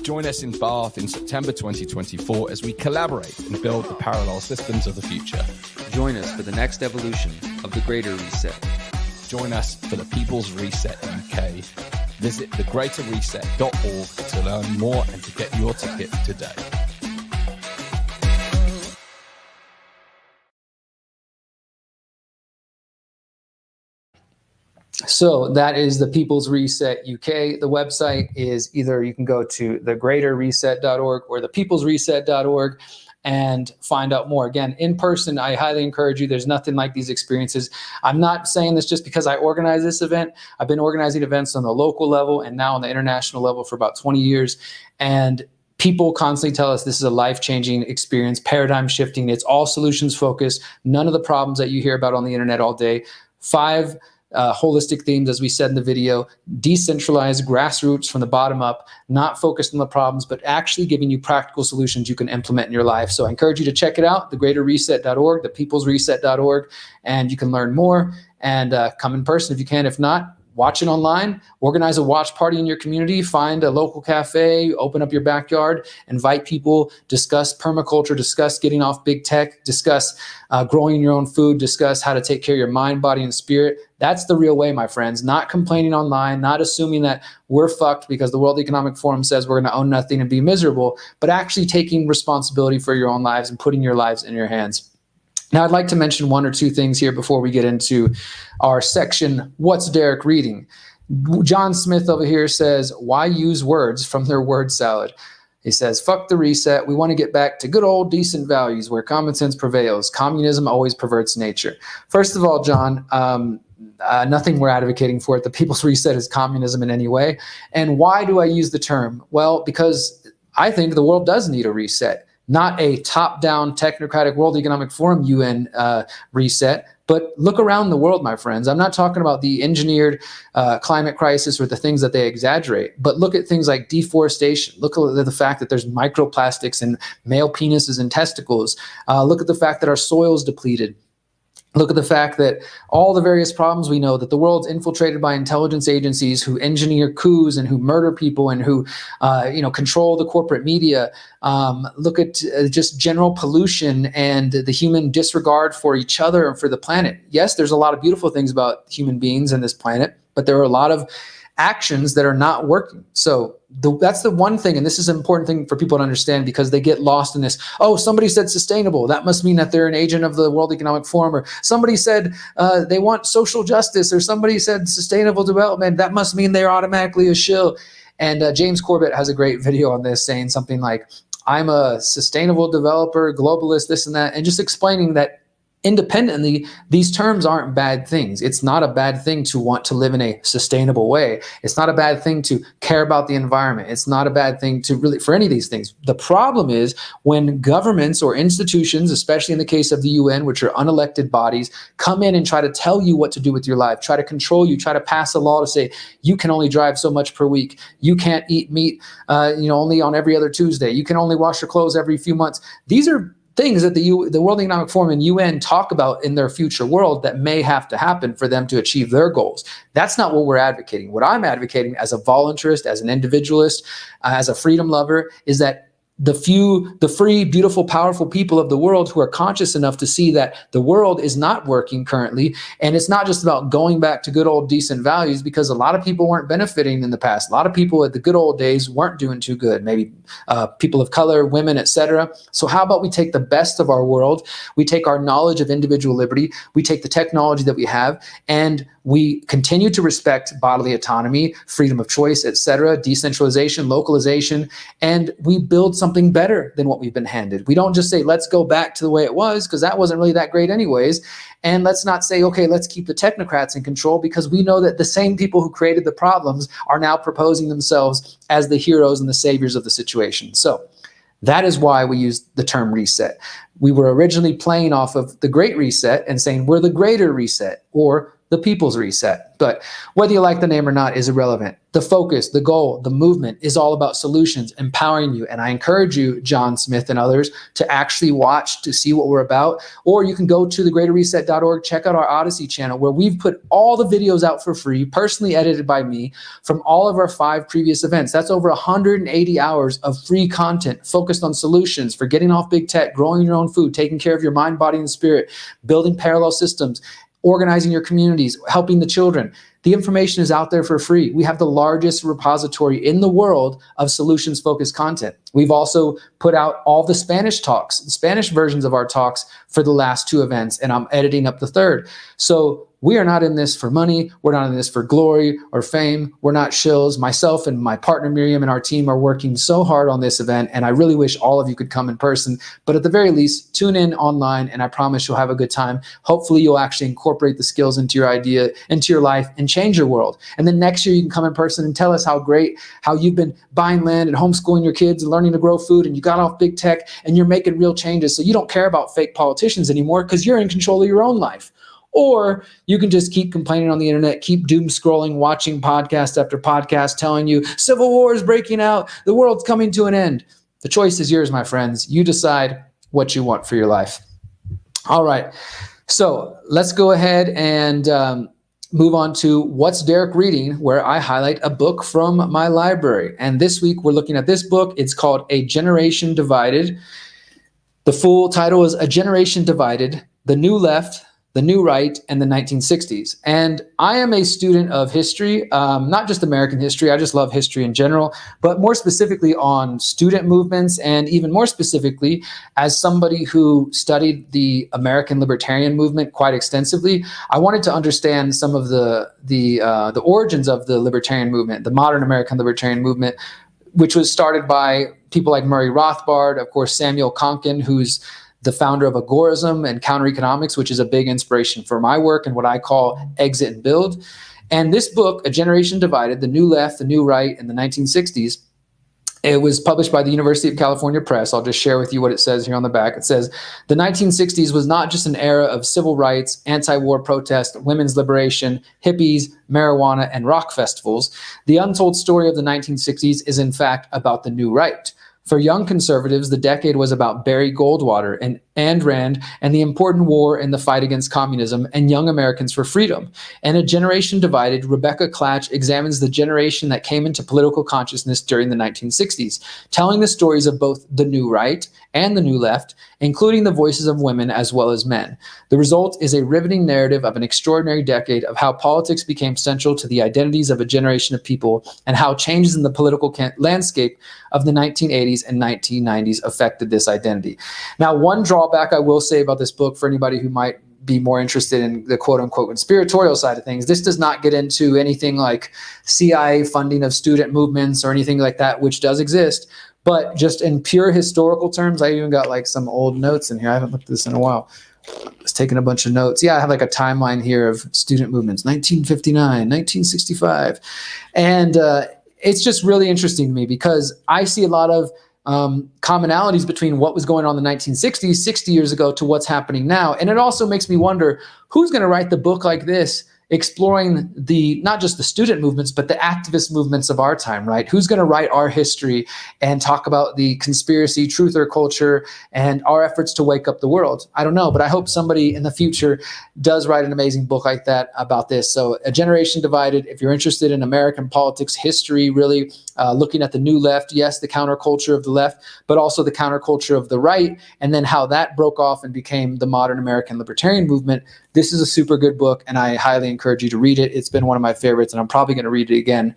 Join us in Bath in September 2024 as we collaborate and build the parallel systems of the future. Join us for the next evolution of the Greater Reset. Join us for the People's Reset UK. Visit thegreaterreset.org to learn more and to get your ticket today. So that is the People's Reset UK. The website is either you can go to thegreaterreset.org or thepeoplesreset.org. and find out more. Again, in person, I highly encourage you. There's nothing like these experiences. I'm not saying this just because I organize this event. I've been organizing events on the local level and now on the international level for about 20 years. And people constantly tell us this is a life-changing experience, paradigm shifting. It's all solutions focused. None of the problems that you hear about on the internet all day. 5 holistic themes, as we said in the video: decentralized, grassroots, from the bottom up, not focused on the problems, but actually giving you practical solutions you can implement in your life. So I encourage you to check it out, thegreaterreset.org, thepeoplesreset.org, and you can learn more and come in person if you can. If not, watch it online, organize a watch party in your community, find a local cafe, open up your backyard, invite people, discuss permaculture, discuss getting off big tech, discuss growing your own food, discuss how to take care of your mind, body, and spirit. That's the real way, my friends. Not complaining online, not assuming that we're fucked because the World Economic Forum says we're going to own nothing and be miserable, but actually taking responsibility for your own lives and putting your lives in your hands. Now, I'd like to mention 1 or 2 things here before we get into our section, What's Derrick Reading? John Smith over here says, why use words from their word salad? He says, fuck the reset. We want to get back to good old decent values where common sense prevails. Communism always perverts nature. First of all, John, nothing we're advocating for at the People's Reset is communism in any way. And why do I use the term? Well, because I think the world does need a reset. Not a top-down technocratic World Economic Forum UN reset, but look around the world, my friends. I'm not talking about the engineered climate crisis or the things that they exaggerate, but look at things like deforestation. Look at the fact that there's microplastics in male penises and testicles. Look at the fact that our soil is depleted. Look at the fact that all the various problems we know, that the world's infiltrated by intelligence agencies who engineer coups and who murder people and who, control the corporate media. Look at just general pollution and the human disregard for each other and for the planet. Yes, there's a lot of beautiful things about human beings and this planet, but there are a lot of actions that are not working. So that's the one thing, and this is an important thing for people to understand, because they get lost in this. Oh, somebody said sustainable. That must mean that they're an agent of the World Economic Forum, or somebody said they want social justice, or somebody said sustainable development. That must mean they're automatically a shill. And James Corbett has a great video on this saying something like, I'm a sustainable developer, globalist, this and that, and just explaining that independently, these terms aren't bad things. It's not a bad thing to want to live in a sustainable way. It's not a bad thing to care about the environment. It's not a bad thing to really, for any of these things. The problem is when governments or institutions, especially in the case of the UN, which are unelected bodies, come in and try to tell you what to do with your life, try to control you, try to pass a law to say you can only drive so much per week, you can't eat meat only on every other Tuesday, you can only wash your clothes every few months. These are things that the World Economic Forum and UN talk about in their future world that may have to happen for them to achieve their goals. That's not what we're advocating. What I'm advocating as a voluntarist, as an individualist, as a freedom lover, is that the free, beautiful, powerful people of the world who are conscious enough to see that the world is not working currently. And it's not just about going back to good old decent values, because a lot of people weren't benefiting in the past. A lot of people at the good old days weren't doing too good, maybe people of color, women, etc. So how about we take the best of our world, we take our knowledge of individual liberty, we take the technology that we have, and we continue to respect bodily autonomy, freedom of choice, etc., decentralization, localization, and we build something better than what we've been handed. We don't just say, let's go back to the way it was, because that wasn't really that great anyways. And let's not say, okay, let's keep the technocrats in control, because we know that the same people who created the problems are now proposing themselves as the heroes and the saviors of the situation. So that is why we use the term reset. We were originally playing off of the Great Reset and saying we're the greater reset, or the People's Reset. But whether you like the name or not is irrelevant. The focus, the goal, the movement is all about solutions, empowering you. And I encourage you, John Smith and others, to actually watch to see what we're about. Or you can go to thegreaterreset.org, check out our Odyssey channel, where we've put all the videos out for free, personally edited by me, from all of our 5 previous events. That's over 180 hours of free content focused on solutions for getting off big tech, growing your own food, taking care of your mind, body, and spirit, building parallel systems, organizing your communities, helping the children. The information is out there for free. We have the largest repository in the world of solutions-focused content. We've also put out all the Spanish talks, the Spanish versions of our talks for the last 2 events, and I'm editing up the 3rd. So we are not in this for money. We're not in this for glory or fame. We're not shills. Myself and my partner Miriam and our team are working so hard on this event, and I really wish all of you could come in person. But at the very least, tune in online, and I promise you'll have a good time. Hopefully, you'll actually incorporate the skills into your life, and change your world. And then next year, you can come in person and tell us how you've been buying land and homeschooling your kids and learning to grow food, and you got off big tech, and you're making real changes. So you don't care about fake politicians anymore because you're in control of your own life. Or you can just keep complaining on the internet, keep doom scrolling, watching podcast after podcast telling you civil war is breaking out, the world's coming to an end. The choice is yours, my friends. You decide what you want for your life. All right. So let's go ahead and move on to What's Derrick Reading, where I highlight a book from my library. And this week we're looking at this book. It's called A Generation Divided. The full title is A Generation Divided, The New Left, The New Right, and the 1960s. And I am a student of history, not just American history. I just love history in general, but more specifically on student movements, and even more specifically, as somebody who studied the American libertarian movement quite extensively, I wanted to understand some of the origins of the libertarian movement, the modern American libertarian movement, which was started by people like Murray Rothbard, of course, Samuel Konkin, who's the founder of agorism and counter-economics, which is a big inspiration for my work and what I call exit and build. And this book, A Generation Divided, The New Left, The New Right, in the 1960s, it was published by the University of California Press. I'll just share with you what it says here on the back. It says, the 1960s was not just an era of civil rights, anti-war protest, women's liberation, hippies, marijuana, and rock festivals. The untold story of the 1960s is in fact about the new right. For young conservatives, the decade was about Barry Goldwater and Ayn Rand and the important war in the fight against communism and young Americans for freedom. And A Generation Divided, Rebecca Clatch examines the generation that came into political consciousness during the 1960s, telling the stories of both the new right and the new left, including the voices of women as well as men. The result is a riveting narrative of an extraordinary decade of how politics became central to the identities of a generation of people and how changes in the political landscape of the 1980s and 1990s affected this identity. Now, one drawback I will say about this book for anybody who might be more interested in the quote-unquote conspiratorial side of things, this does not get into anything like CIA funding of student movements or anything like that, which does exist. But just in pure historical terms, I even got like some old notes in here. I haven't looked at this in a while. I was taking a bunch of notes. Yeah, I have like a timeline here of student movements, 1959, 1965. And it's just really interesting to me because I see a lot of commonalities between what was going on in the 1960s, 60 years ago, to what's happening now. And it also makes me wonder, who's going to write the book like this, exploring not just the student movements, but the activist movements of our time, right? Who's going to write our history and talk about the conspiracy, truth or culture, and our efforts to wake up the world? I don't know, but I hope somebody in the future does write an amazing book like that about this. So A Generation Divided, if you're interested in American politics, history, really looking at the new left, yes, the counterculture of the left, but also the counterculture of the right, and then how that broke off and became the modern American libertarian movement. This is a super good book, and I highly encourage you to read it. It's been one of my favorites, and I'm probably going to read it again.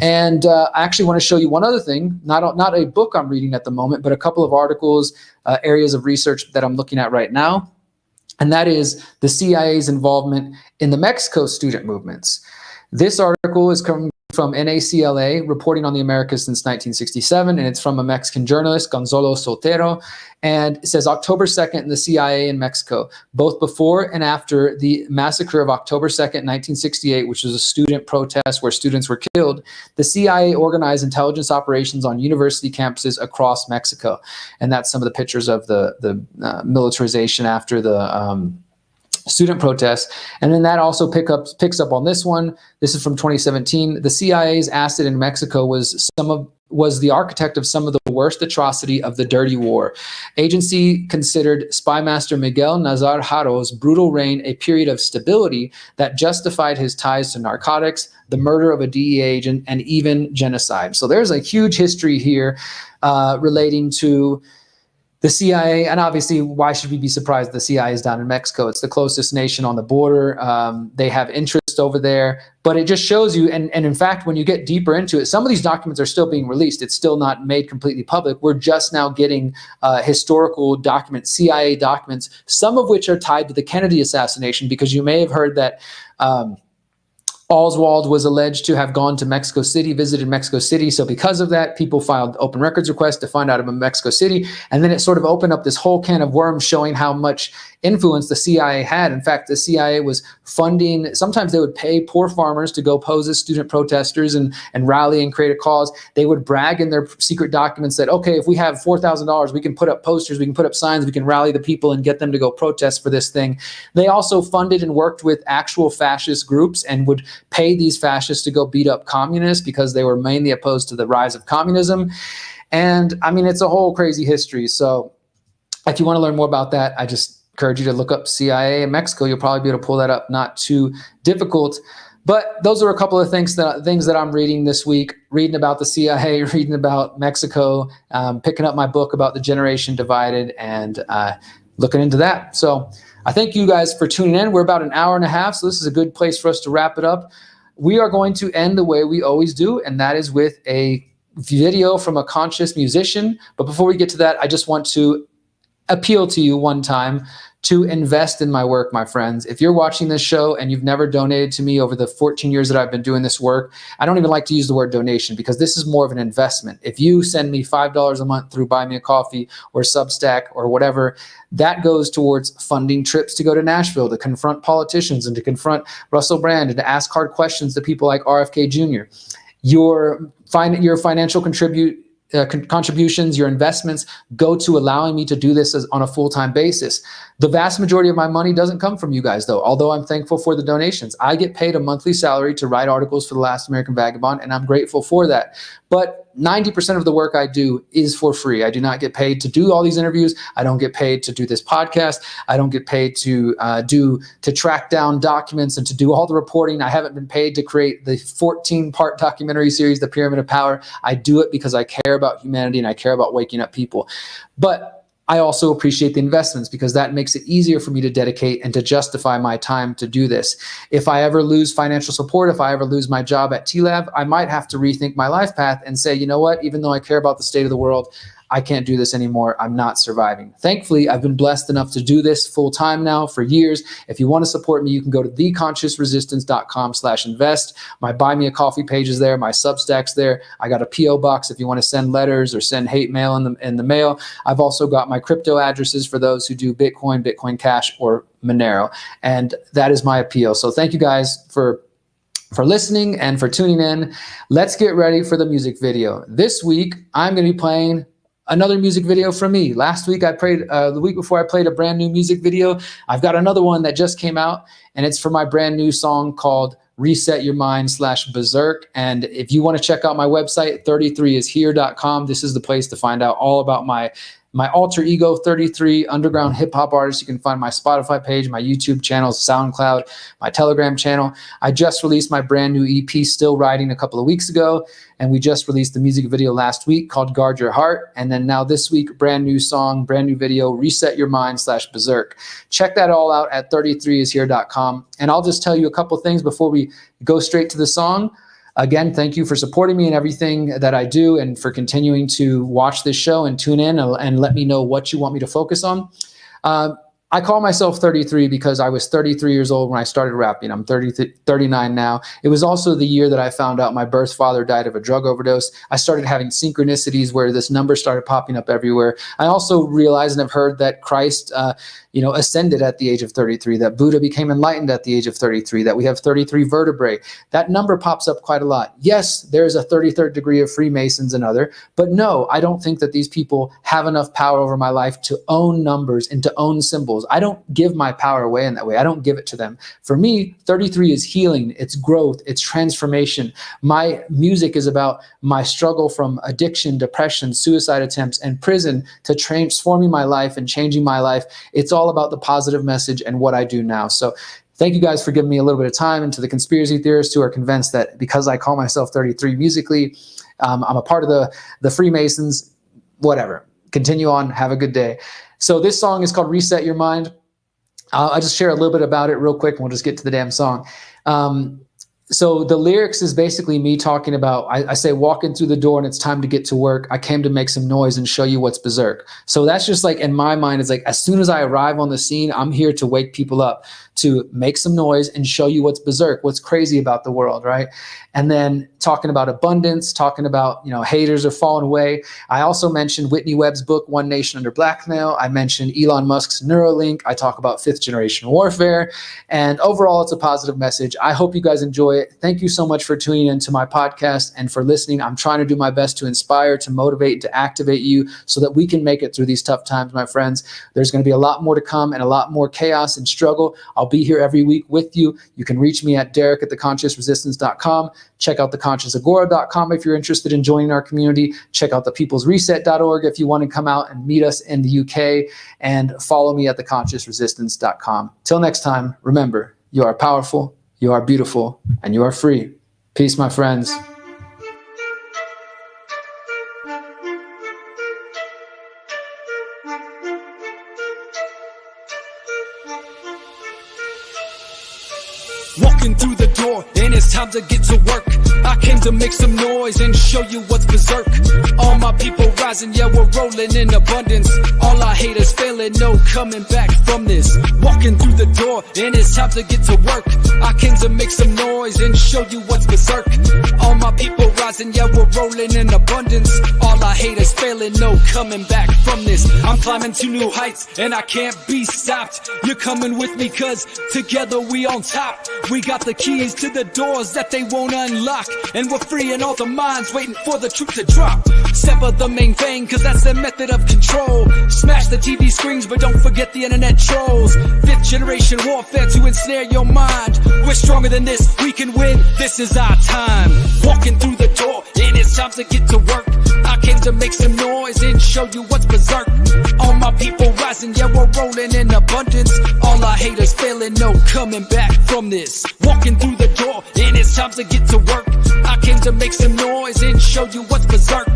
And I actually want to show you one other thing, not a book I'm reading at the moment, but a couple of articles, areas of research that I'm looking at right now, and that is the CIA's involvement in the Mexico student movements. This article is coming from NACLA, reporting on the Americas since 1967, and it's from a Mexican journalist, Gonzalo Sotero, and it says October 2nd, the CIA in Mexico, both before and after the massacre of October 2nd, 1968, which was a student protest where students were killed, the CIA organized intelligence operations on university campuses across Mexico. And that's some of the pictures of the militarization after the student protests. And then that also picks up on this one. This is from 2017. The CIA's asset in Mexico was the architect of some of the worst atrocity of the Dirty War. Agency considered Spymaster Miguel Nazar Haro's brutal reign a period of stability that justified his ties to narcotics, the murder of a DEA agent, and even genocide. So there's a huge history here relating to the CIA, and obviously, why should we be surprised the CIA is down in Mexico? It's the closest nation on the border. They have interest over there, but it just shows you, and in fact, when you get deeper into it, some of these documents are still being released. It's still not made completely public. We're just now getting historical documents, CIA documents, some of which are tied to the Kennedy assassination, because you may have heard that Oswald was alleged to have gone to Mexico City, visited Mexico City. So because of that, people filed open records requests to find out about Mexico City. And then it sort of opened up this whole can of worms showing how much influence the CIA had. In fact, the CIA was funding, sometimes they would pay poor farmers to go pose as student protesters and rally and create a cause. They would brag in their secret documents that, okay, if we have $4,000, we can put up posters, we can put up signs, we can rally the people and get them to go protest for this thing. They also funded and worked with actual fascist groups and would pay these fascists to go beat up communists because they were mainly opposed to the rise of communism. And I mean, it's a whole crazy history. So if you want to learn more about that, I just encourage you to look up CIA in Mexico. You'll probably be able to pull that up. Not too difficult. But those are a couple of things that I'm reading this week, reading about the CIA, reading about Mexico, picking up my book about the generation divided, and looking into that. So I thank you guys for tuning in. We're about an hour and a half, so this is a good place for us to wrap it up. We are going to end the way we always do, and that is with a video from a conscious musician. But before we get to that, I just want to appeal to you one time to invest in my work, my friends. If you're watching this show and you've never donated to me over the 14 years that I've been doing this work, I don't even like to use the word donation because this is more of an investment. If you send me $5 a month through Buy Me a Coffee or Substack or whatever, that goes towards funding trips to go to Nashville to confront politicians and to confront Russell Brand and to ask hard questions to people like RFK Jr. Your financial contributions, your investments go to allowing me to do this on a full-time basis. The vast majority of my money doesn't come from you guys, though, although I'm thankful for the donations. I get paid a monthly salary to write articles for The Last American Vagabond, and I'm grateful for that. But 90% of the work I do is for free. I do not get paid to do all these interviews. I don't get paid to do this podcast. I don't get paid to track down documents and to do all the reporting. I haven't been paid to create the 14-part documentary series, The Pyramid of Power. I do it because I care about humanity and I care about waking up people. But I also appreciate the investments because that makes it easier for me to dedicate and to justify my time to do this. If I ever lose financial support, if I ever lose my job at TLAV, I might have to rethink my life path and say, you know what, even though I care about the state of the world, I can't do this anymore. I'm not surviving. Thankfully, I've been blessed enough to do this full time now for years. If you want to support me, you can go to theconsciousresistance.com/invest. My Buy Me a Coffee page is there. My Substack's there. I got a P.O. box if you want to send letters or send hate mail in the mail. I've also got my crypto addresses for those who do Bitcoin, Bitcoin Cash, or Monero. And that is my appeal. So thank you guys for listening and for tuning in. Let's get ready for the music video. This week, I'm going to be playing another music video from me. Last week the week before I played a brand new music video. I've got another one that just came out, and it's for my brand new song called Reset Your Mind /Berserk. And if you want to check out my website, 33ishere.com, this is the place to find out all about my alter ego, 33 underground hip hop artist. You can find my Spotify page, my YouTube channel, SoundCloud, my Telegram channel. I just released my brand new EP, Still Writing, a couple of weeks ago. And we just released the music video last week called Guard Your Heart. And then now this week, brand new song, brand new video, Reset Your Mind /Berserk. Check that all out at 33ishere.com. And I'll just tell you a couple things before we go straight to the song. Again, thank you for supporting me in everything that I do and for continuing to watch this show and tune in and let me know what you want me to focus on. I call myself 33 because I was 33 years old when I started rapping. I'm 39 now. It was also the year that I found out my birth father died of a drug overdose. I started having synchronicities where this number started popping up everywhere. I also realized and have heard that Christ ascended at the age of 33, that Buddha became enlightened at the age of 33, that we have 33 vertebrae. That number pops up quite a lot. Yes, there's a 33rd degree of Freemasons and other, but no, I don't think that these people have enough power over my life to own numbers and to own symbols. I don't give my power away in that way. I don't give it to them. For me, 33 is healing, it's growth, it's transformation. My music is about my struggle from addiction, depression, suicide attempts, and prison to transforming my life and changing my life. It's all about the positive message and what I do now. So thank you guys for giving me a little bit of time, and to the conspiracy theorists who are convinced that because I call myself 33 musically, I'm a part of the Freemasons, whatever. continue on. Have a good day. So this song is called Reset Your Mind. I'll just share a little bit about it real quick, and we'll just get to the damn song. So the lyrics is basically me talking about, I say walking through the door and it's time to get to work. I came to make some noise and show you what's berserk. So that's just like, in my mind, it's like, as soon as I arrive on the scene, I'm here to wake people up, to make some noise and show you what's berserk, what's crazy about the world, right? And then talking about abundance, talking about, haters are falling away. I also mentioned Whitney Webb's book, One Nation Under Blackmail. I mentioned Elon Musk's Neuralink. I talk about 5th generation warfare. And overall, it's a positive message. I hope you guys enjoy it. Thank you so much for tuning into my podcast and for listening. I'm trying to do my best to inspire, to motivate, to activate you so that we can make it through these tough times, my friends. There's going to be a lot more to come and a lot more chaos and struggle. I'll be here every week with you. You can reach me at Derrick@theconsciousresistance.com. Check out theconsciousagora.com if you're interested in joining our community. Check out thepeoplesreset.org if you want to come out and meet us in the UK. And follow me at theconsciousresistance.com. Till next time, remember, you are powerful, you are beautiful, and you are free. Peace, my friends. Walking through the door, and it's time to get to work. I came to make some noise and show you what's berserk. All my people rising, yeah, we're rolling in abundance. All our haters failing, no coming back from this. Walking through the door, and it's time to get to work. I came to make some noise and show you what's berserk. All my people rising, yeah, we're rolling in abundance. All our haters failing, no coming back from this. I'm climbing to new heights, and I can't be stopped. You're coming with me, cause together we on top. We got the keys to the doors that they won't unlock. And we're freeing all the minds waiting for the truth to drop. Sever the main thing, cause that's the method of control. Smash the TV screens, but don't forget the internet trolls. 5th generation warfare to ensnare your mind. We're stronger than this, we can win, this is our time. Walking through the door, and it's time to get to work. I came to make some noise and show you what's berserk. All my people rising, yeah, we're rolling in abundance. All our haters failing, no coming back from this. Walking through the door, and it's time to get to work. I came to make some noise and show you what's berserk.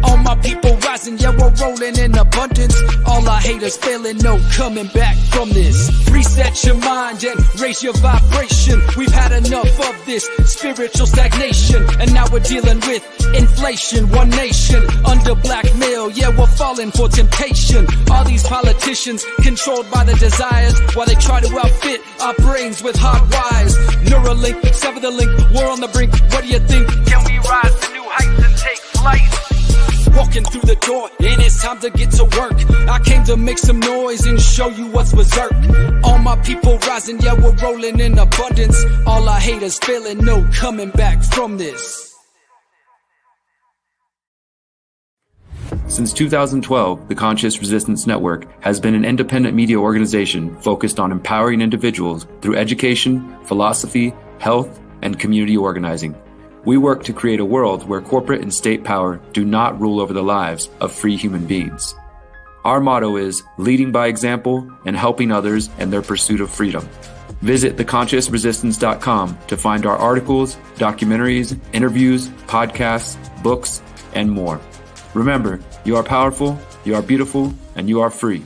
All my people rising, yeah, we're rolling in abundance. All our haters failing, no coming back from this. Reset your mind and raise your vibration. We've had enough of this spiritual stagnation, and now we're dealing with inflation. One nation under blackmail, yeah, we're falling for temptation. All these politicians controlled by the desires, while they try to outfit our brains with hard wires. Neuralink, sever the link, we're on the brink. What do you think? Can we rise to new heights and take flight? Walking through the door, and it's time to get to work. I came to make some noise and show you what's berserk. All my people rising, yeah, we're rolling in abundance. All our haters failing, no coming back from this. Since 2012, the Conscious Resistance Network has been an independent media organization focused on empowering individuals through education, philosophy, health, and community organizing. We work to create a world where corporate and state power do not rule over the lives of free human beings. Our motto is leading by example and helping others in their pursuit of freedom. Visit theconsciousresistance.com to find our articles, documentaries, interviews, podcasts, books, and more. Remember, you are powerful, you are beautiful, and you are free.